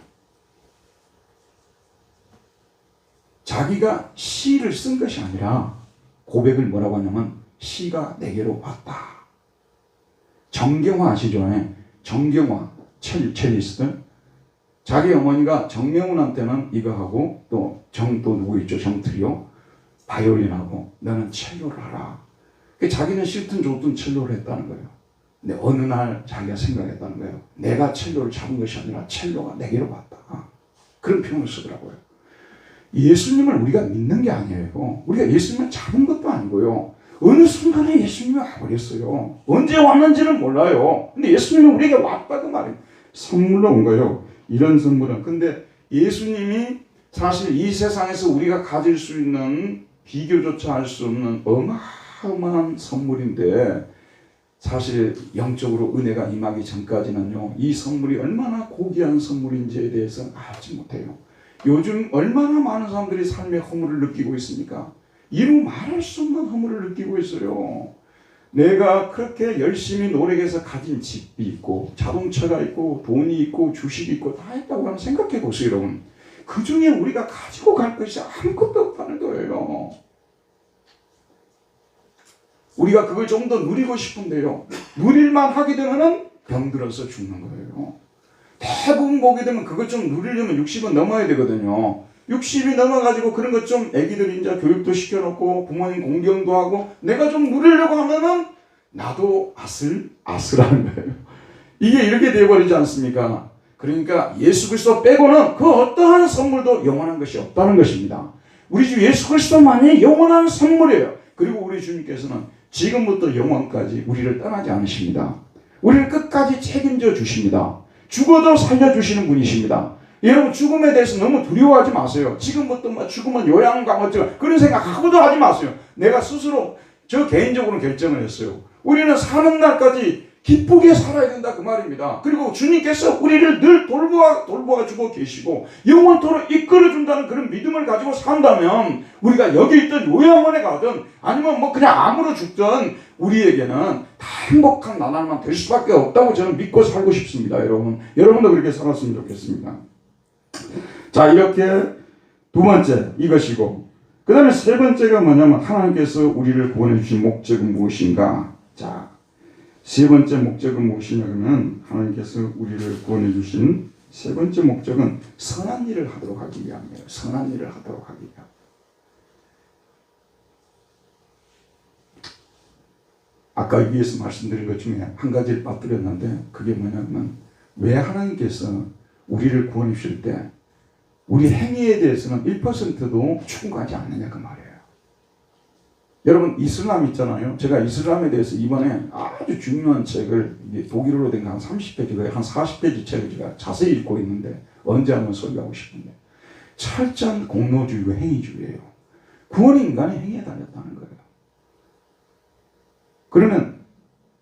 자기가 시를 쓴 것이 아니라 고백을 뭐라고 하냐면 시가 내게로 왔다. 정경화 아시죠? 정경화 첼리스트. 자기 어머니가 정명훈한테는 이거 하고 또 누구 있죠? 정트리오 바이올린하고 너는 첼로를 하라. 자기는 싫든 좋든 첼로를 했다는 거예요. 근데 어느 날 자기가 생각했다는 거예요. 내가 첼로를 잡은 것이 아니라 첼로가 내게로 왔다. 그런 표현을 쓰더라고요. 예수님을 우리가 믿는 게 아니에요. 우리가 예수님을 잡은 것도 아니고요. 어느 순간에 예수님이 와버렸어요. 언제 왔는지는 몰라요. 근데 예수님은 우리에게 왔다고 말해요. 선물로 온 거예요. 이런 선물은. 근데 예수님이 사실 이 세상에서 우리가 가질 수 있는 비교조차 할 수 없는 어마어마한 선물인데 사실 영적으로 은혜가 임하기 전까지는요, 이 선물이 얼마나 고귀한 선물인지에 대해서 알지 못해요. 요즘 얼마나 많은 사람들이 삶의 허물을 느끼고 있습니까? 이루 말할 수 없는 허물을 느끼고 있어요. 내가 그렇게 열심히 노력해서 가진 집이 있고 자동차가 있고 돈이 있고 주식이 있고 다 있다고 하면 생각해 보세요, 여러분. 그 중에 우리가 가지고 갈 것이 아무것도 없다는 거예요. 우리가 그걸 좀 더 누리고 싶은데요, 누릴만 하게 되면은 병들어서 죽는 거예요. 대부분 보게 되면 그것 좀 누리려면 60은 넘어야 되거든요. 60이 넘어가지고 그런 것 좀 애기들 이제 교육도 시켜놓고 부모님 공경도 하고 내가 좀 누리려고 하면은 나도 아슬아슬한 거예요. 이게 이렇게 되어버리지 않습니까? 그러니까 예수 그리스도 빼고는 그 어떠한 선물도 영원한 것이 없다는 것입니다. 우리 주 예수 그리스도만이 영원한 선물이에요. 그리고 우리 주님께서는 지금부터 영원까지 우리를 떠나지 않으십니다. 우리를 끝까지 책임져 주십니다. 죽어도 살려주시는 분이십니다. 여러분, 죽음에 대해서 너무 두려워하지 마세요. 지금부터 뭐 죽으면 요양가 어쩌고 그런 생각 하고도 하지 마세요. 내가 스스로 저 개인적으로 결정을 했어요. 우리는 사는 날까지 기쁘게 살아야 된다, 그 말입니다. 그리고 주님께서 우리를 늘 돌보아주고 계시고 영원토록 이끌어준다는 그런 믿음을 가지고 산다면 우리가 여기 있던 요양원에 가든 아니면 뭐 그냥 암으로 죽든 우리에게는 다 행복한 나날만 될 수밖에 없다고 저는 믿고 살고 싶습니다. 여러분도 그렇게 살았으면 좋겠습니다. 자, 이렇게 두 번째 이것이고, 그 다음에 세 번째가 뭐냐면 하나님께서 우리를 구원해 주신 목적은 무엇인가. 자, 세 번째 목적은 무엇이냐면 하나님께서 우리를 구원해 주신 세 번째 목적은 선한 일을 하도록 하기 위함이에요. 선한 일을 하도록 하기 위함. 아까 위에서 말씀드린 것 중에 한 가지를 빠뜨렸는데 그게 뭐냐면 왜 하나님께서 우리를 구원해 주실 때 우리 행위에 대해서는 1%도 충고하지 않느냐, 그 말이에요. 여러분, 이슬람 있잖아요. 제가 이슬람에 대해서 이번에 아주 중요한 책을 독일어로 된 한 30페이지, 한 40페이지 책을 제가 자세히 읽고 있는데 언제 한번 소개하고 싶은데, 철저한 공로주의와 행위주의예요. 구원이 인간의 행위에 달렸다는 거예요. 그러면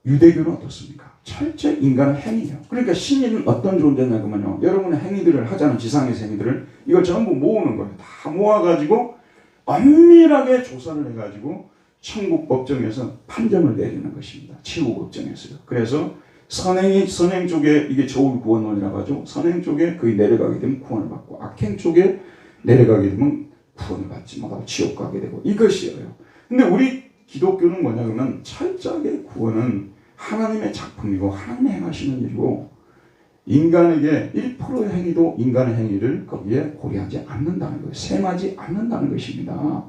유대교는 어떻습니까? 철저히 인간의 행위예요. 그러니까 신인은 어떤 존재냐면요, 여러분의 행위들을 하자는 지상에서 행위들을 이걸 전부 모으는 거예요. 다 모아가지고 엄밀하게 조사를 해가지고 천국 법정에서 판정을 내리는 것입니다. 최후 법정에서요. 그래서 선행 쪽에 이게 저울 구원론이라고 하죠. 선행 쪽에 거의 내려가게 되면 구원을 받고 악행 쪽에 내려가게 되면 구원을 받지 못하고 지옥 가게 되고 이것이에요. 근데 우리 기독교는 뭐냐 그러면 철저하게 구원은 하나님의 작품이고 하나님이 행하시는 일이고 인간에게 1%의 행위도 인간의 행위를 거기에 고려하지 않는다는 거예요. 셈하지 않는다는 것입니다.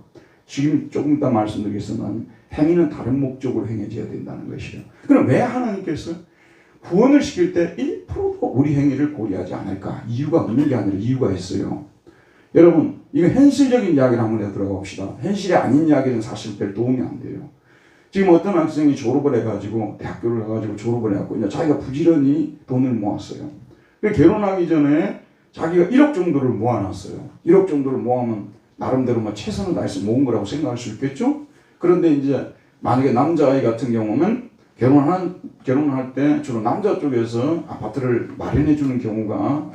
지금 조금 이따 말씀드리겠지만 행위는 다른 목적으로 행해져야 된다는 것이에요. 그럼 왜 하나님께서 구원을 시킬 때 1%도 우리 행위를 고려하지 않을까? 이유가 없는 게 아니라 이유가 있어요. 여러분, 이거 현실적인 이야기를 한번 해 들어가 봅시다. 현실이 아닌 이야기는 사실 별 도움이 안 돼요. 지금 어떤 학생이 졸업을 해가지고 대학교를 가가지고 졸업을 해갖고 이제 자기가 부지런히 돈을 모았어요. 결혼하기 전에 자기가 1억 정도를 모아놨어요. 1억 정도를 모으면 나름대로 뭐 최선을 다해서 모은 거라고 생각할 수 있겠죠? 그런데 이제 만약에 남자아이 같은 경우는 결혼할 때 주로 남자 쪽에서 아파트를 마련해 주는 경우가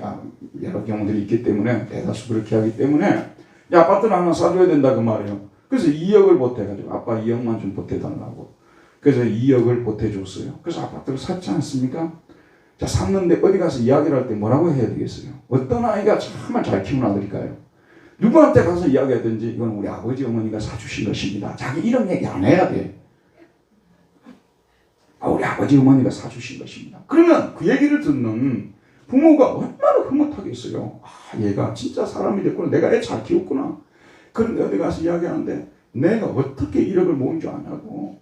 여러 경우들이 있기 때문에 대다수 그렇게 하기 때문에 아파트를 하나 사줘야 된다, 그 말이에요. 그래서 2억을 보태가지고 아빠 2억만 좀 보태달라고. 그래서 2억을 보태줬어요. 그래서 아파트를 샀지 않습니까? 자, 샀는데 어디 가서 이야기를 할 때 뭐라고 해야 되겠어요? 어떤 아이가 정말 잘 키운 아들일까요? 누구한테 가서 이야기하든지 이건 우리 아버지 어머니가 사주신 것입니다. 자기 이런 얘기 안 해야 돼. 우리 아버지 어머니가 사주신 것입니다. 그러면 그 얘기를 듣는 부모가 얼마나 흐뭇하겠어요. 얘가 진짜 사람이 됐구나. 내가 애 잘 키웠구나. 그런데 어디 가서 이야기하는데 내가 어떻게 1억을 모은 줄 아냐고.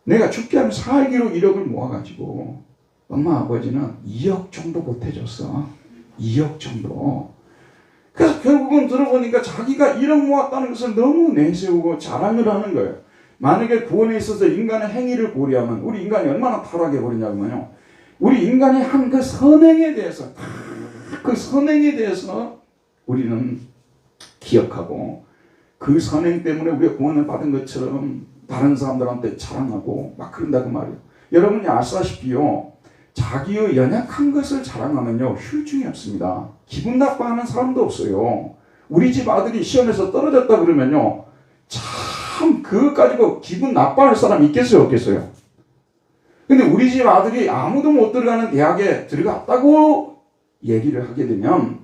내가 죽게 하면 살기로 1억을 모아가지고 엄마 아버지는 2억 정도 보태줬어. 2억 정도. 그래서 결국은 들어보니까 자기가 1억 모았다는 것을 너무 내세우고 자랑을 하는 거예요. 만약에 구원에 있어서 인간의 행위를 고려하면 우리 인간이 얼마나 타락해버리냐면요, 우리 인간이 한 그 선행에 대해서 그 선행에 대해서 우리는 기억하고 그 선행 때문에 우리가 구원을 받은 것처럼 다른 사람들한테 자랑하고 막 그런다고 말이에요. 여러분이 아시다시피요, 자기의 연약한 것을 자랑하면요 휴중이 없습니다. 기분 나빠하는 사람도 없어요. 우리 집 아들이 시험에서 떨어졌다 그러면요 참 그것 가지고 기분 나빠할 사람 있겠어요, 없겠어요? 근데 우리 집 아들이 아무도 못 들어가는 대학에 들어갔다고 얘기를 하게 되면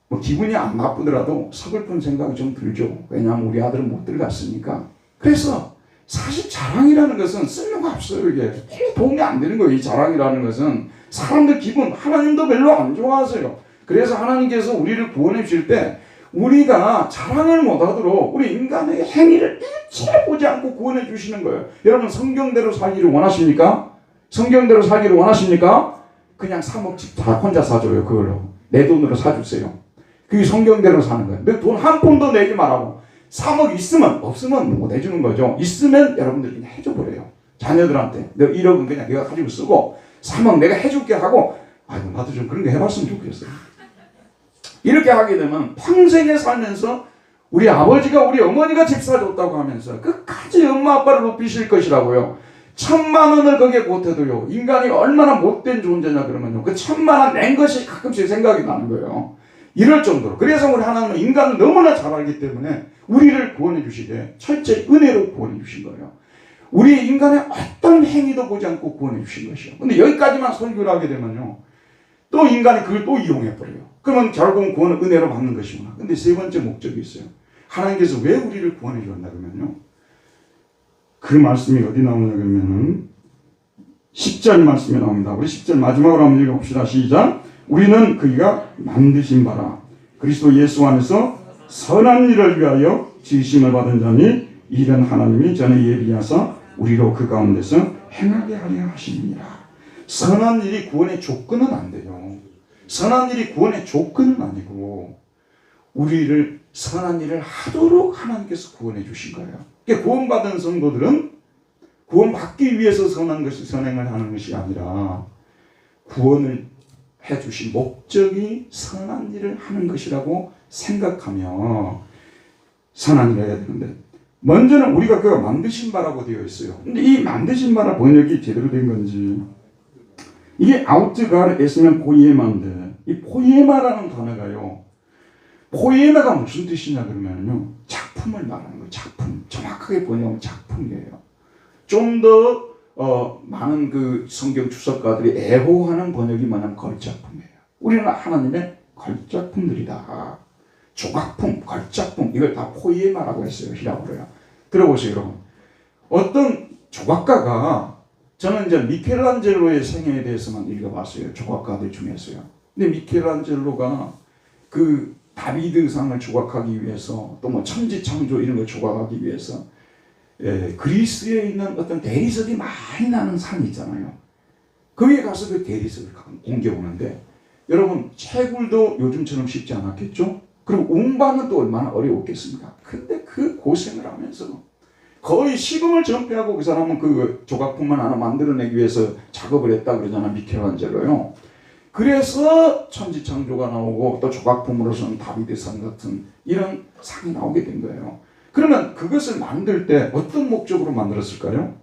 뭐 기분이 안 나쁘더라도 서글픈 생각이 좀 들죠. 왜냐하면 우리 아들은 못 들어갔으니까. 그래서 사실 자랑이라는 것은 쓸모가 없어요. 이게 별로 도움이 안 되는 거예요. 이 자랑이라는 것은 사람들 기분, 하나님도 별로 안 좋아하세요. 그래서 하나님께서 우리를 구원해 주실 때 우리가 자랑을 못하도록 우리 인간의 행위를 일체 보지 않고 구원해 주시는 거예요. 여러분 성경대로 살기를 원하십니까? 성경대로 살기를 원하십니까? 그냥 3억 집 다 혼자 사줘요. 그걸로 내 돈으로 사주세요. 그게 성경대로 사는 거예요. 내 돈 한 푼도 내지 말라고. 3억 있으면 없으면 못 해주는 거죠. 있으면 여러분들이 그냥 해줘버려요. 자녀들한테 내가 1억은 그냥 내가 가지고 쓰고 3억 내가 해줄게 하고 아이고 나도 좀 그런 거 해봤으면 좋겠어요. 이렇게 하게 되면 평생에 살면서 우리 아버지가 우리 어머니가 집 사줬다고 하면서 끝까지 엄마 아빠를 높이실 것이라고요. 1,000,000원을 거기에 못해도요. 인간이 얼마나 못된 존재냐 그러면요. 그 1,000,000원 낸 것이 가끔씩 생각이 나는 거예요. 이럴 정도로. 그래서 우리 하나님은 인간을 너무나 잘 알기 때문에 우리를 구원해 주시되 철저히 은혜로 구원해 주신 거예요. 우리 인간의 어떤 행위도 보지 않고 구원해 주신 것이요. 근데 여기까지만 설교를 하게 되면요. 또 인간이 그걸 또 이용해 버려요. 그러면 결국은 구원은 은혜로 받는 것이구나. 근데 세 번째 목적이 있어요. 하나님께서 왜 우리를 구원해 주었나 그러면요. 그 말씀이 어디 나오냐 그러면은 10절 말씀에 나옵니다. 우리 10절 마지막으로 한번 읽어봅시다. 시작. 우리는 그가 만드신 바라 그리스도 예수 안에서 선한 일을 위하여 지으심을 받은 자니 이런 하나님이 전에 예비하사 우리로 그 가운데서 행하게 하려 하시느니라. 선한 일이 구원의 조건은 안 돼요. 선한 일이 구원의 조건은 아니고 우리를 선한 일을 하도록 하나님께서 구원해 주신 거예요. 그러니까 구원받은 성도들은 구원받기 위해서 선행을 하는 것이 아니라 구원을 해주신 목적이 선한 일을 하는 것이라고 생각하며 선한 일을 해야 되는데 먼저는 우리가 그가 만드신 바라고 되어 있어요. 근데 이 만드신 바라 번역이 제대로 된 건지 이게 아우트가르 에스면 포이에마인데 이 포이에마라는 단어가요. 포이에마가 무슨 뜻이냐 그러면요. 작품을 말하는 거예요. 작품. 정확하게 번역하면 작품이에요. 좀 더 많은 그 성경 주석가들이 애호하는 번역이 뭐냐면 걸작품이에요. 우리는 하나님의 걸작품들이다. 조각품, 걸작품 이걸 다 포이에마라고 했어요. 히라보로요. 들어보세요, 여러분. 어떤 조각가가 저는 이제 미켈란젤로의 생애에 대해서만 읽어봤어요. 조각가들 중에서요. 근데 미켈란젤로가 그 다비드상을 조각하기 위해서 또 뭐 천지창조 이런 걸 조각하기 위해서 그리스에 있는 어떤 대리석이 많이 나는 산이 있잖아요. 거기에 가서 그 대리석을 옮겨오는데 여러분 채굴도 요즘처럼 쉽지 않았겠죠? 그리고 운반은 또 얼마나 어려웠겠습니까? 근데 그 고생을 하면서 거의 식음을 전폐하고 그 사람은 그 조각품만 하나 만들어내기 위해서 작업을 했다 그러잖아 미켈란젤로요. 그래서 천지창조가 나오고 또 조각품으로서는 다비드상 같은 이런 상이 나오게 된 거예요. 그러면 그것을 만들 때 어떤 목적으로 만들었을까요?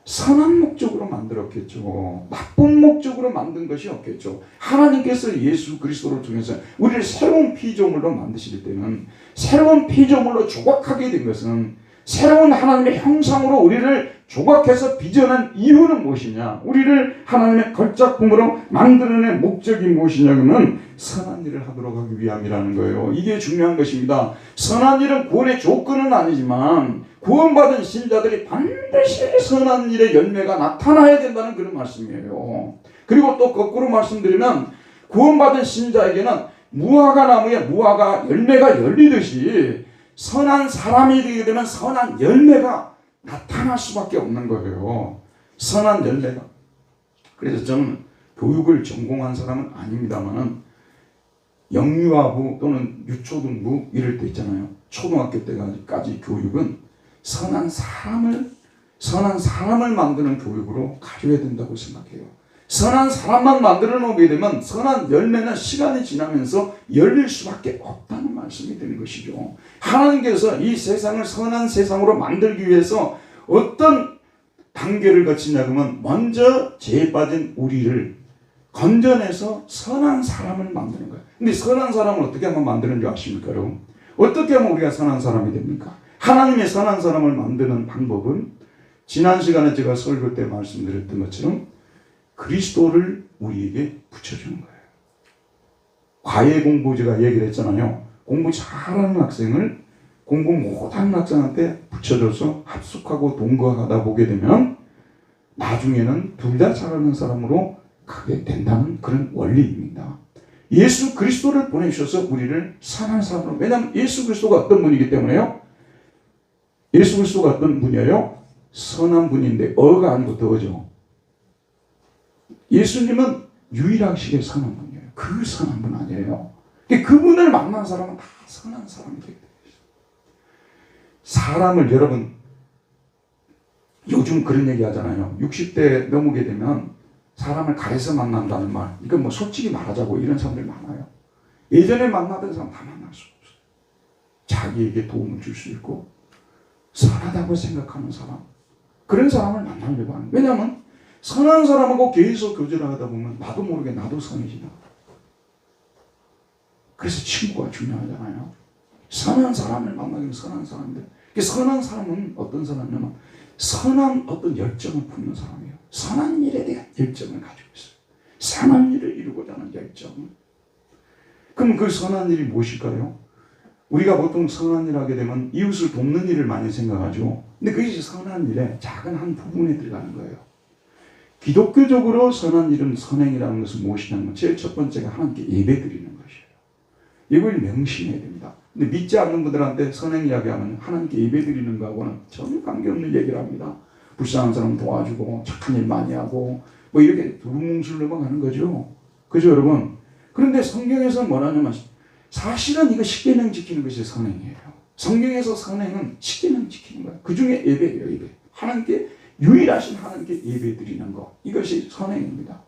선한 목적으로 만들었겠죠. 나쁜 목적으로 만든 것이 없겠죠. 하나님께서 예수 그리스도를 통해서 우리를 새로운 피조물로 만드실 때는 새로운 피조물로 조각하게 된 것은 새로운 하나님의 형상으로 우리를 조각해서 빚어낸 이유는 무엇이냐? 우리를 하나님의 걸작품으로 만들어낸 목적이 무엇이냐? 그러면 선한 일을 하도록 하기 위함이라는 거예요. 이게 중요한 것입니다. 선한 일은 구원의 조건은 아니지만 구원받은 신자들이 반드시 선한 일의 열매가 나타나야 된다는 그런 말씀이에요. 그리고 또 거꾸로 말씀드리면 구원받은 신자에게는 무화과 나무에 무화과 열매가 열리듯이 선한 사람이 되게 되면 선한 열매가 나타날 수밖에 없는 거예요. 선한 열매가. 그래서 저는 교육을 전공한 사람은 아닙니다만은 영유아부 또는 유초등부 이럴 때 있잖아요. 초등학교 때까지 교육은 선한 사람을 만드는 교육으로 가져야 된다고 생각해요. 선한 사람만 만들어 놓게 되면 선한 열매는 시간이 지나면서 열릴 수밖에 없다는 말씀이 되는 것이죠. 하나님께서 이 세상을 선한 세상으로 만들기 위해서 어떤 단계를 거치냐 그러면 먼저 죄에 빠진 우리를 건져내서 선한 사람을 만드는 거예요. 근데 선한 사람을 어떻게 하면 만드는 줄 아십니까 여러분? 어떻게 하면 우리가 선한 사람이 됩니까? 하나님의 선한 사람을 만드는 방법은 지난 시간에 제가 설교 때 말씀드렸던 것처럼 그리스도를 우리에게 붙여주는 거예요. 과외 공부 제가 얘기를 했잖아요. 공부 잘하는 학생을 공부 못하는 학생한테 붙여줘서 합숙하고 동거하다 보게 되면 나중에는 둘 다 잘하는 사람으로 가게 된다는 그런 원리입니다. 예수 그리스도를 보내주셔서 우리를 선한 사람으로, 왜냐하면 예수 그리스도가 어떤 분이기 때문에요. 예수 그리스도가 어떤 분이에요? 선한 분인데 어가 아니고 더죠. 예수님은 유일하시게 선한 분이에요. 그 선한 분 아니에요. 그분을 만난 사람은 다 선한 사람이 되게 돼요. 사람을, 여러분 요즘 그런 얘기 하잖아요. 60대 넘게 되면 사람을 가려서 만난다는 말, 이건 뭐 솔직히 말하자고 이런 사람들 많아요. 예전에 만나던 사람 다 만날 수 없어요. 자기에게 도움을 줄 수 있고 선하다고 생각하는 사람, 그런 사람을 만나려고 하는. 왜냐하면 선한 사람하고 계속 교제를 하다 보면 나도 모르게 나도 선해지나. 그래서 친구가 중요하잖아요. 선한 사람을 만나기는 선한 사람인데, 선한 사람은 어떤 사람이냐면 선한 어떤 열정을 품는 사람이에요. 선한 일에 대한 열정을 가지고 있어요. 선한 일을 이루고자 하는 열정. 그럼 그 선한 일이 무엇일까요? 우리가 보통 선한 일 하게 되면 이웃을 돕는 일을 많이 생각하죠. 근데 그것이 선한 일의 작은 한 부분에 들어가는 거예요. 기독교적으로 선한 일은, 선행이라는 것은 무엇이냐면 제일 첫 번째가 하나님께 예배드리는 것이에요. 이걸 명심해야 됩니다. 근데 믿지 않는 분들한테 선행 이야기하면 하나님께 예배드리는 거하고는 전혀 관계없는 얘기를 합니다. 불쌍한 사람 도와주고 착한 일 많이 하고 뭐 이렇게 두루뭉술 넘어가는 거죠. 그죠 여러분? 그런데 성경에서 뭐라냐면 사실은 이거 십계명 지키는 것이 선행이에요. 성경에서 선행은 십계명 지키는 거예요. 그 중에 예배예요. 예배. 하나님께, 유일하신 하나님께 예배 드리는 것, 이것이 선행입니다.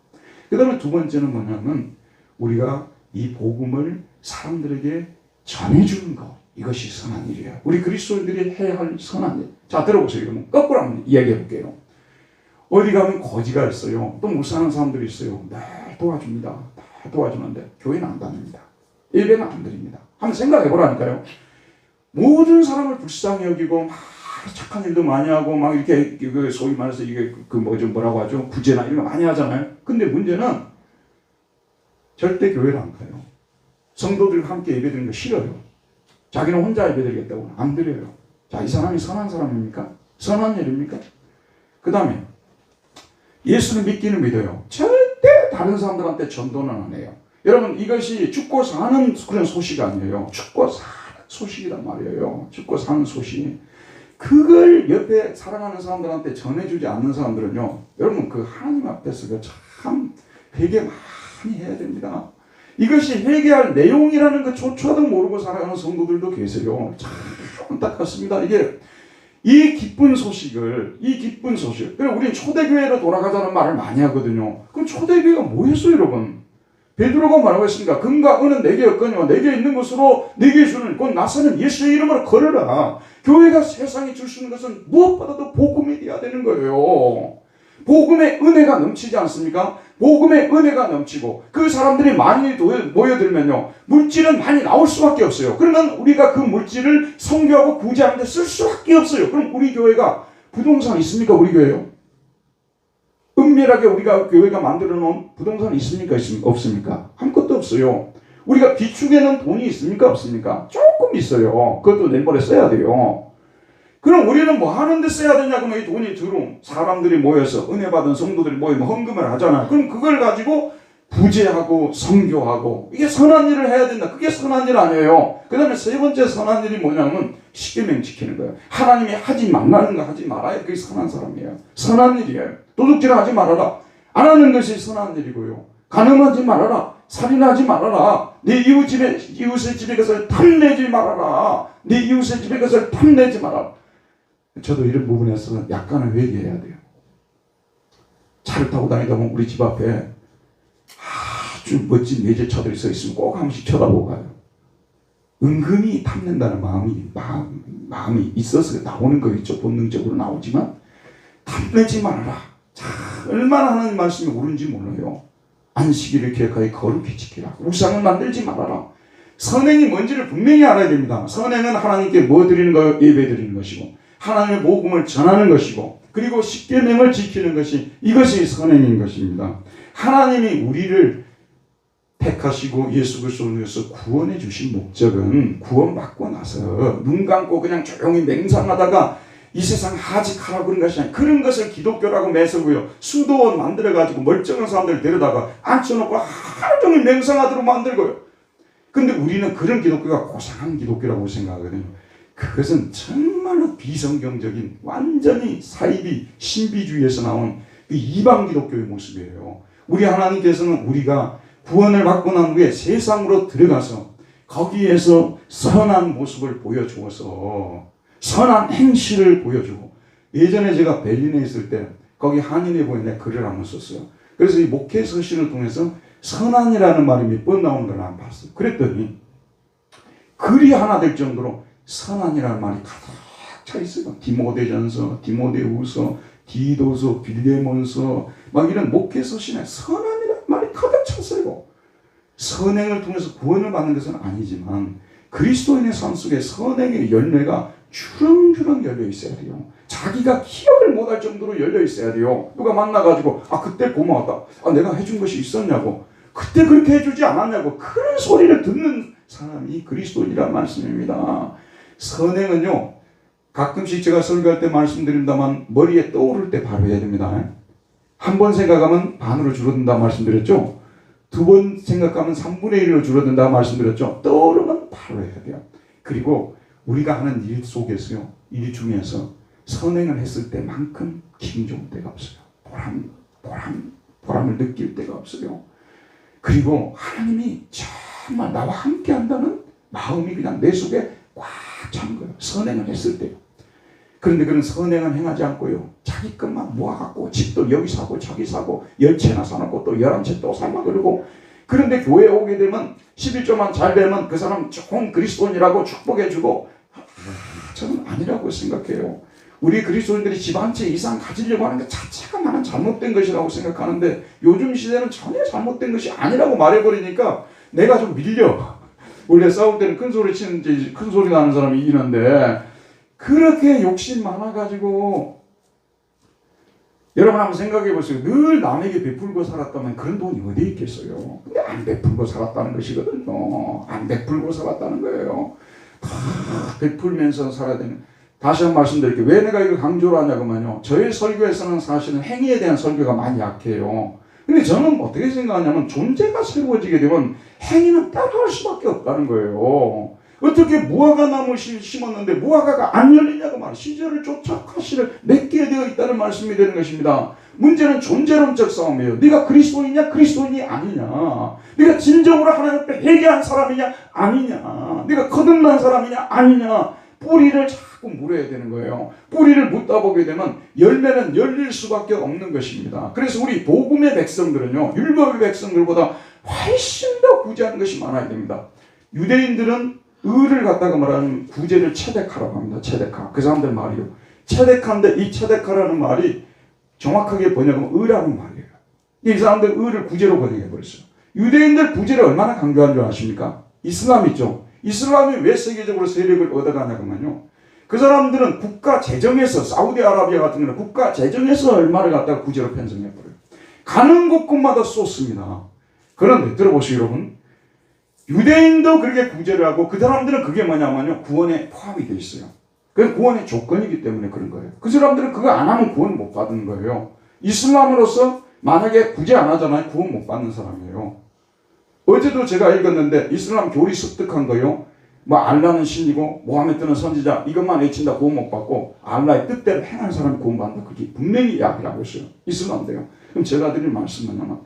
그 다음에 두 번째는 뭐냐면 우리가 이 복음을 사람들에게 전해주는 것, 이것이 선한 일이에요. 우리 그리스도인들이 해야 할 선한 일. 자, 들어보세요. 그러면 거꾸로 한번 이야기해 볼게요. 어디 가면 거지가 있어요. 또 못 사는 사람들이 있어요. 네, 도와줍니다. 다 도와주는데 교회는 안 다닙니다. 예배는 안 드립니다. 한번 생각해 보라니까요. 모든 사람을 불쌍히 여기고 막 착한 일도 많이 하고 막 이렇게 소위 말해서 이게 뭐라고 하죠? 구제나 이런 거 많이 하잖아요. 근데 문제는 절대 교회를 안 가요. 성도들과 함께 예배드리는 거 싫어요. 자기는 혼자 예배드리겠다고 안 드려요. 자, 이 사람이 선한 사람입니까? 선한 일입니까? 그 다음에 예수를 믿기는 믿어요. 절대 다른 사람들한테 전도는 안 해요. 여러분, 이것이 죽고 사는 그런 소식이 아니에요. 죽고 사는 소식이란 말이에요. 죽고 사는 소식. 그걸 옆에 사랑하는 사람들한테 전해주지 않는 사람들은요, 여러분 그 하나님 앞에서 참 회개 많이 해야 됩니다. 이것이 회개할 내용이라는 것조차도 모르고 살아가는 성도들도 계세요. 참 안타깝습니다. 이 기쁜 소식을, 그리고 우리는 초대교회로 돌아가자는 말을 많이 하거든요. 그럼 초대교회가 뭐였어요, 여러분? 베드로가 뭐라고 했습니까? 금과 은은 내게 없거니와 내게 있는 것으로 내게 주는 곧 나서는 예수의 이름으로 걸어라. 교회가 세상에 줄 수 있는 것은 무엇보다도 복음이 돼야 되는 거예요. 복음의 은혜가 넘치지 않습니까? 복음의 은혜가 넘치고 그 사람들이 많이 모여들면요, 물질은 많이 나올 수밖에 없어요. 그러면 우리가 그 물질을 선교하고 구제하는 데 쓸 수밖에 없어요. 그럼 우리 교회가 부동산 있습니까? 우리 교회요? 은밀하게 우리가 교회가 만들어 놓은 부동산 있습니까? 없습니까? 아무것도 없어요. 우리가 비축에는 돈이 있습니까? 없습니까? 조금 있어요. 그것도 내버려 써야 돼요. 그럼 우리는 뭐 하는데 써야 되냐? 그러면 이 돈이 사람들이 모여서, 은혜 받은 성도들이 모이면 헌금을 하잖아요. 그럼 그걸 가지고 부제하고 선교하고, 이게 선한 일을 해야 된다. 그게 선한 일 아니에요. 그 다음에 세 번째 선한 일이 뭐냐면 십계명 지키는 거예요. 하나님이 하지 말라는 거 하지 말아야 그게 선한 사람이에요. 선한 일이에요. 도둑질 하지 말아라. 안 하는 것이 선한 일이고요. 간음하지 말아라. 살인하지 말아라. 내 이웃의 집에 것을 탐내지 말아라. 내 이웃의 집에 것을 탐내지 말아라. 저도 이런 부분에서 약간은 회개해야 돼요. 차를 타고 다니다 보면 우리 집 앞에 아주 멋진 외제차들이 서 있으면 꼭 한 번씩 쳐다보고 가요. 은근히 탐낸다는 마음이 있어서 나오는 거겠죠. 본능적으로 나오지만 탐내지 말아라. 자, 얼마나 하나님 말씀이 옳은지 몰라요. 안식일을 기억하여 거룩히 지키라. 우상을 만들지 말아라. 선행이 뭔지를 분명히 알아야 됩니다. 선행은 하나님께 뭐 드리는 거? 예배 드리는 것이고, 하나님의 복음을 전하는 것이고, 그리고 십계명을 지키는 것이, 이것이 선행인 것입니다. 하나님이 우리를 택하시고 예수 그리스도를 위해서 구원해 주신 목적은 구원받고 나서 눈 감고 그냥 조용히 맹상하다가 이 세상 하직하라고 그런 것이 아니라, 그런 것을 기독교라고 매서고요, 수도원 만들어가지고 멀쩡한 사람들 데려다가 앉혀놓고 하루 종일 맹상하도록 만들고요. 근데 우리는 그런 기독교가 고상한 기독교라고 생각하거든요. 그것은 정말로 비성경적인, 완전히 사이비 신비주의에서 나온 그 이방 기독교의 모습이에요. 우리 하나님께서는 우리가 구원을 받고 난 후에 세상으로 들어가서 거기에서 선한 모습을 보여주어서 선한 행실을 보여주고, 예전에 제가 베를린에 있을 때 거기 한인회 보이는데 글을 한번 썼어요. 그래서 이 목회 서신을 통해서 선한이라는 말이 몇 번 나오는 걸 안 봤어요. 그랬더니 글이 하나 될 정도로 선한이라는 말이 가득 차 있어요. 디모데전서, 디모데후서, 디도서, 빌레몬서, 막 이런 목회 서신에 선한이라는 말이 가득 찼어요. 선행을 통해서 구원을 받는 것은 아니지만 그리스도인의 삶 속에 선행의 열매가 주렁주렁 열려 있어야 돼요. 자기가 기억을 못할 정도로 열려 있어야 돼요. 누가 만나가지고 그때 고마웠다, 내가 해준 것이 있었냐고, 그때 그렇게 해주지 않았냐고, 그런 소리를 듣는 사람이 그리스도인이란 말씀입니다. 선행은요, 가끔씩 제가 설교할 때 말씀드린다만 머리에 떠오를 때 바로 해야 됩니다. 한 번 생각하면 반으로 줄어든다 말씀드렸죠. 두 번 생각하면 3분의 1로 줄어든다 말씀드렸죠. 떠오르면 바로 해야 돼요. 그리고 우리가 하는 일 속에서요, 일 중에서 선행을 했을 때만큼 기분 좋은 때가 없어요. 보람을 느낄 때가 없어요. 그리고 하나님이 정말 나와 함께 한다는 마음이 그냥 내 속에 꽉 찬 거예요. 선행을 했을 때요. 그런데 그런 선행은 행하지 않고요, 자기 것만 모아갖고 집도 여기 사고 저기 사고 10채나 사놓고 또 11채 또 사고 그러고, 그런데 교회에 오게 되면 11조만 잘 되면 그 사람 조금 그리스도인이라고 축복해주고, 저는 아니라고 생각해요. 우리 그리스도인들이 집 한 채 이상 가지려고 하는 것 자체가 나는 잘못된 것이라고 생각하는데, 요즘 시대는 전혀 잘못된 것이 아니라고 말해버리니까 내가 좀 밀려. 원래 싸울 때는 큰 소리 치는지 큰 소리 나는 사람이 이기는데, 그렇게 욕심 많아가지고, 여러분 한번 생각해 보세요. 늘 남에게 베풀고 살았다면 그런 돈이 어디에 있겠어요? 근데 안 베풀고 살았다는 것이거든요. 안 베풀고 살았다는 거예요. 다 베풀면서 살아야 되는. 다시 한번 말씀드릴게요. 왜 내가 이걸 강조를 하냐고만요, 저희 설교에서는 사실은 행위에 대한 설교가 많이 약해요. 근데 저는 어떻게 생각하냐면, 존재가 새로워지게 되면 행위는 따라할 수밖에 없다는 거예요. 어떻게 무화과 나무 심었는데 무화과가 안 열리냐고 말이에요. 시절을 쫓아 가시를 맺게 되어 있다는 말씀이 되는 것입니다. 문제는 존재론적 싸움이에요. 네가 그리스도이냐 그리스도인이 아니냐, 네가 진정으로 하나님 앞에 회개한 사람이냐 아니냐, 네가 거듭난 사람이냐 아니냐, 뿌리를 자꾸 물어야 되는 거예요. 뿌리를 묻다 보게 되면 열매는 열릴 수밖에 없는 것입니다. 그래서 우리 복음의 백성들은요, 율법의 백성들보다 훨씬 더 구제하는 것이 많아야 됩니다. 유대인들은 의를 갖다가 말하는 구제를 체데카라고 합니다. 체데카. 그 사람들 말이요. 체데카인데 이 체데카라는 말이 정확하게 번역하면 의라는 말이에요. 이 사람들 의를 구제로 번역해버렸어요. 유대인들 구제를 얼마나 강조한 줄 아십니까? 이슬람 있죠. 이슬람이 왜 세계적으로 세력을 얻어가냐면요, 그 사람들은 국가 재정에서, 사우디아라비아 같은 경우는 국가 재정에서 얼마를 갖다가 구제로 편성해버려요. 가는 곳곳마다 쏟습니다. 그런데 들어보시죠 여러분, 유대인도 그렇게 구제를 하고, 그 사람들은 그게 뭐냐면요, 구원에 포함이 되어 있어요. 그게 구원의 조건이기 때문에 그런 거예요. 그 사람들은 그거 안 하면 구원 못 받는 거예요. 이슬람으로서 만약에 구제 안 하잖아요, 구원 못 받는 사람이에요. 어제도 제가 읽었는데 이슬람 교리 습득한 거요, 알라는 신이고 모하메드는 선지자, 이것만 외친다 구원 못 받고 알라의 뜻대로 행하는 사람이 구원 받는다, 그게 분명히 이야기하고 있어요. 이슬람도요. 그럼 제가 드릴 말씀은 뭐냐면,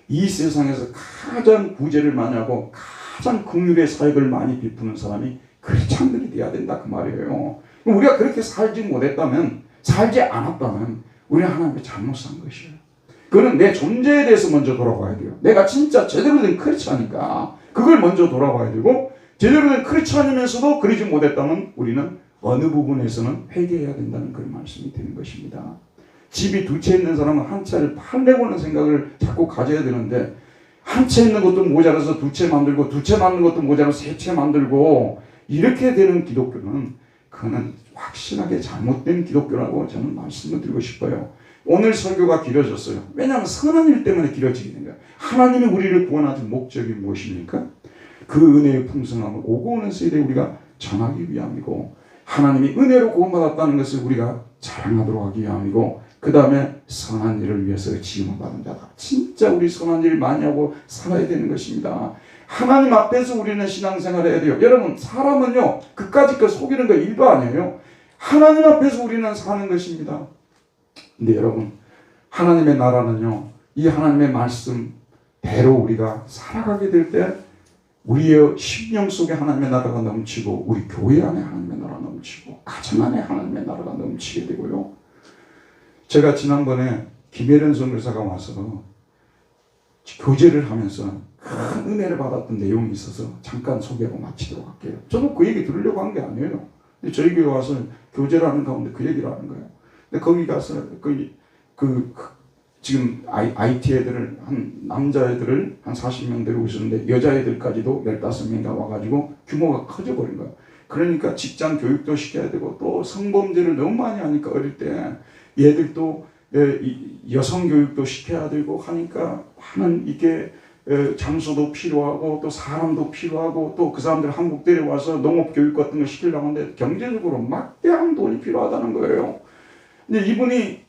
이 세상에서 가장 구제를 많이 하고 가장 긍휼의 사역을 많이 베푸는 사람이 크리스찬들이 돼야 된다 그 말이에요. 그럼 우리가 그렇게 살지 못했다면, 살지 않았다면 우리는 하나님께 잘못 산 것이에요. 그거는 내 존재에 대해서 먼저 돌아봐야 돼요. 내가 진짜 제대로 된 크리스찬이니까 그걸 먼저 돌아봐야 되고, 제대로 된 크리스찬이면서도 그러지 못했다면 우리는 어느 부분에서는 회개해야 된다는 그런 말씀이 되는 것입니다. 집이 두 채 있는 사람은 한 채를 팔려고 하는 생각을 자꾸 가져야 되는데, 한 채 있는 것도 모자라서 두 채 만들고, 두 채 만든 것도 모자라서 세 채 만들고, 이렇게 되는 기독교는 그는 확실하게 잘못된 기독교라고 저는 말씀을 드리고 싶어요. 오늘 설교가 길어졌어요. 왜냐하면 선한 일 때문에 길어지게 된 거예요. 하나님이 우리를 구원하신 목적이 무엇입니까? 그 은혜의 풍성함을 오고 오는 세대에 우리가 전하기 위함이고, 하나님이 은혜로 구원받았다는 것을 우리가 자랑하도록 하기 위함이고, 그 다음에 선한 일을 위해서 지음을 받은 자다. 진짜 우리 선한 일 많이 하고 살아야 되는 것입니다. 하나님 앞에서 우리는 신앙생활을 해야 돼요. 여러분, 사람은요, 그까짓 거 속이는 거 일도 아니에요. 하나님 앞에서 우리는 사는 것입니다. 근데 여러분, 하나님의 나라는요, 이 하나님의 말씀대로 우리가 살아가게 될 때 우리의 심령 속에 하나님의 나라가 넘치고, 우리 교회 안에 하나님의 나라가 넘치고, 가정 안에 하나님의 나라가 넘치게 되고요. 제가 지난번에 김혜련 선교사가 와서 교제를 하면서 큰 은혜를 받았던 내용이 있어서 잠깐 소개하고 마치도록 할게요. 저도 그 얘기 들으려고 한 게 아니에요. 근데 저희 교회 와서 교제를 하는 가운데 그 얘기를 하는 거예요. 근데 거기 가서 지금 IT 애들을 남자 애들을 한 40명 데리고 있었는데 여자 애들까지도 15명인가 와가지고 규모가 커져버린 거예요. 그러니까 직장 교육도 시켜야 되고, 또 성범죄를 너무 많이 하니까 어릴 때 얘들도 여성 교육도 시켜야 되고 하니까 하는 이게 장소도 필요하고 또 사람도 필요하고, 또 그 사람들 한국 데려와서 농업 교육 같은 거 시키려고 하는데 경제적으로 막대한 돈이 필요하다는 거예요. 근데 이분이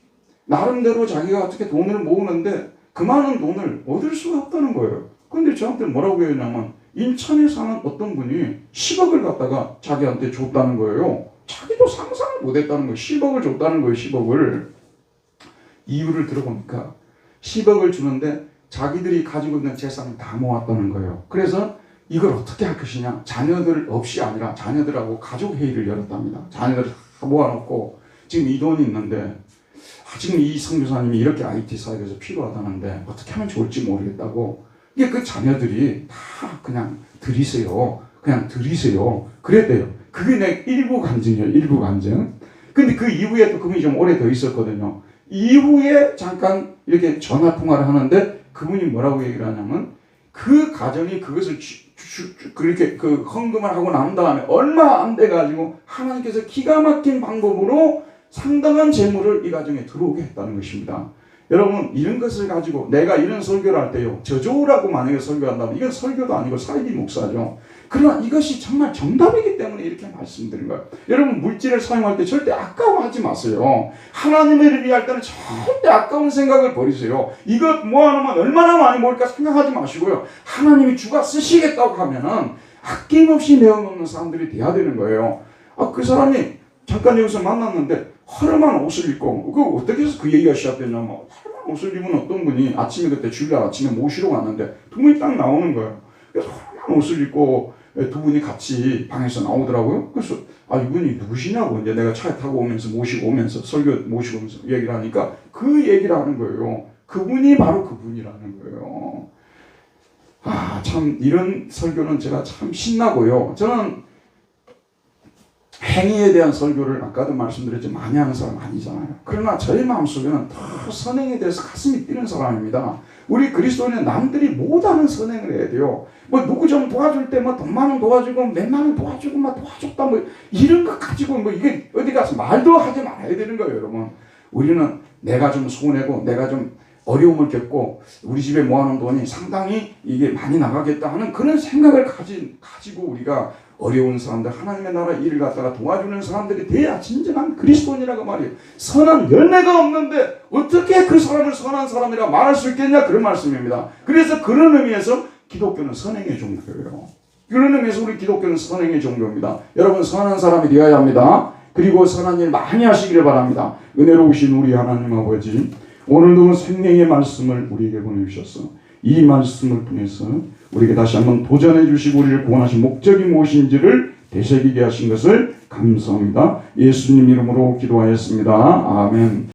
나름대로 자기가 어떻게 돈을 모으는데 그 많은 돈을 얻을 수가 없다는 거예요. 그런데 저한테 뭐라고 했냐면, 인천에 사는 어떤 분이 10억을 갖다가 자기한테 줬다는 거예요. 자기도 상상을 못했다는 거예요. 10억을 줬다는 거예요. 10억을. 이유를 들어보니까 10억을 주는데 자기들이 가지고 있는 재산을 다 모았다는 거예요. 그래서 이걸 어떻게 할 것이냐, 자녀들 없이 아니라 자녀들하고 가족 회의를 열었답니다. 자녀들 다 모아놓고 지금 이 돈이 있는데, 지금 이 선교사님이 이렇게 IT 사업에서 필요하다는데 어떻게 하면 좋을지 모르겠다고, 이게 그 자녀들이 다 그냥 드리세요. 그냥 드리세요. 그랬대요. 그게 내 일부 간증이에요. 일부 간증. 근데 그 이후에 또 그분이 좀 오래 더 있었거든요. 이후에 잠깐 이렇게 전화 통화를 하는데 그분이 뭐라고 얘기를 하냐면, 그 가정이 그것을 그렇게 그 헌금을 하고 난 다음에 얼마 안 돼가지고 하나님께서 기가 막힌 방법으로 상당한 재물을 이 가정에 들어오게 했다는 것입니다. 여러분, 이런 것을 가지고 내가 이런 설교를 할 때요, 저조라고 만약에 설교한다면 이건 설교도 아니고 사이비 목사죠. 그러나 이것이 정말 정답이기 때문에 이렇게 말씀드린 거예요. 여러분, 물질을 사용할 때 절대 아까워하지 마세요. 하나님의 일을 위할 때는 절대 아까운 생각을 버리세요. 이것 모아놓으면 얼마나 많이 모을까 생각하지 마시고요. 하나님이 주가 쓰시겠다고 하면은 아낌없이 내어놓는 사람들이 돼야 되는 거예요. 그 사람이 잠깐 여기서 만났는데 허름한 옷을 입고, 어떻게 해서 그 얘기가 시작되냐면, 허름한 옷을 입은 어떤 분이 아침에, 그때 주일날 아침에 모시러 갔는데 두 분이 딱 나오는 거예요. 그래서 허름한 옷을 입고 두 분이 같이 방에서 나오더라고요. 그래서 이분이 누구시냐고 이제 내가 차에 타고 오면서 모시고 오면서 설교 모시고 오면서 얘기를 하니까 그 얘기를 하는 거예요. 그분이 바로 그분이라는 거예요. 참 이런 설교는 제가 참 신나고요. 저는 행위에 대한 설교를 아까도 말씀드렸지만 많이 하는 사람 아니잖아요. 그러나 저희 마음속에는 더 선행에 대해서 가슴이 뛰는 사람입니다. 우리 그리스도인은 남들이 못하는 선행을 해야 돼요. 누구 좀 도와줄 때 돈 많은 도와주고 몇만 원 도와주고 도와줬다 이런 것 가지고 이게 어디 가서 말도 하지 말아야 되는 거예요, 여러분. 우리는 내가 좀 손해고 내가 좀 어려움을 겪고 우리 집에 모아놓은 돈이 상당히 이게 많이 나가겠다 하는 그런 생각을 가지고 우리가 어려운 사람들, 하나님의 나라 일을 갖다가 도와주는 사람들이 돼야 진정한 그리스도인이라고 말이에요. 선한 열매가 없는데 어떻게 그 사람을 선한 사람이라고 말할 수 있겠냐, 그런 말씀입니다. 그래서 그런 의미에서 기독교는 선행의 종교예요. 그런 의미에서 우리 기독교는 선행의 종교입니다. 여러분, 선한 사람이 되어야 합니다. 그리고 선한 일 많이 하시기를 바랍니다. 은혜로우신 우리 하나님 아버지, 오늘도 생명의 말씀을 우리에게 보내주셔서 이 말씀을 통해서 우리에게 다시 한번 도전해 주시고 우리를 구원하신 목적이 무엇인지를 되새기게 하신 것을 감사합니다. 예수님 이름으로 기도하였습니다. 아멘.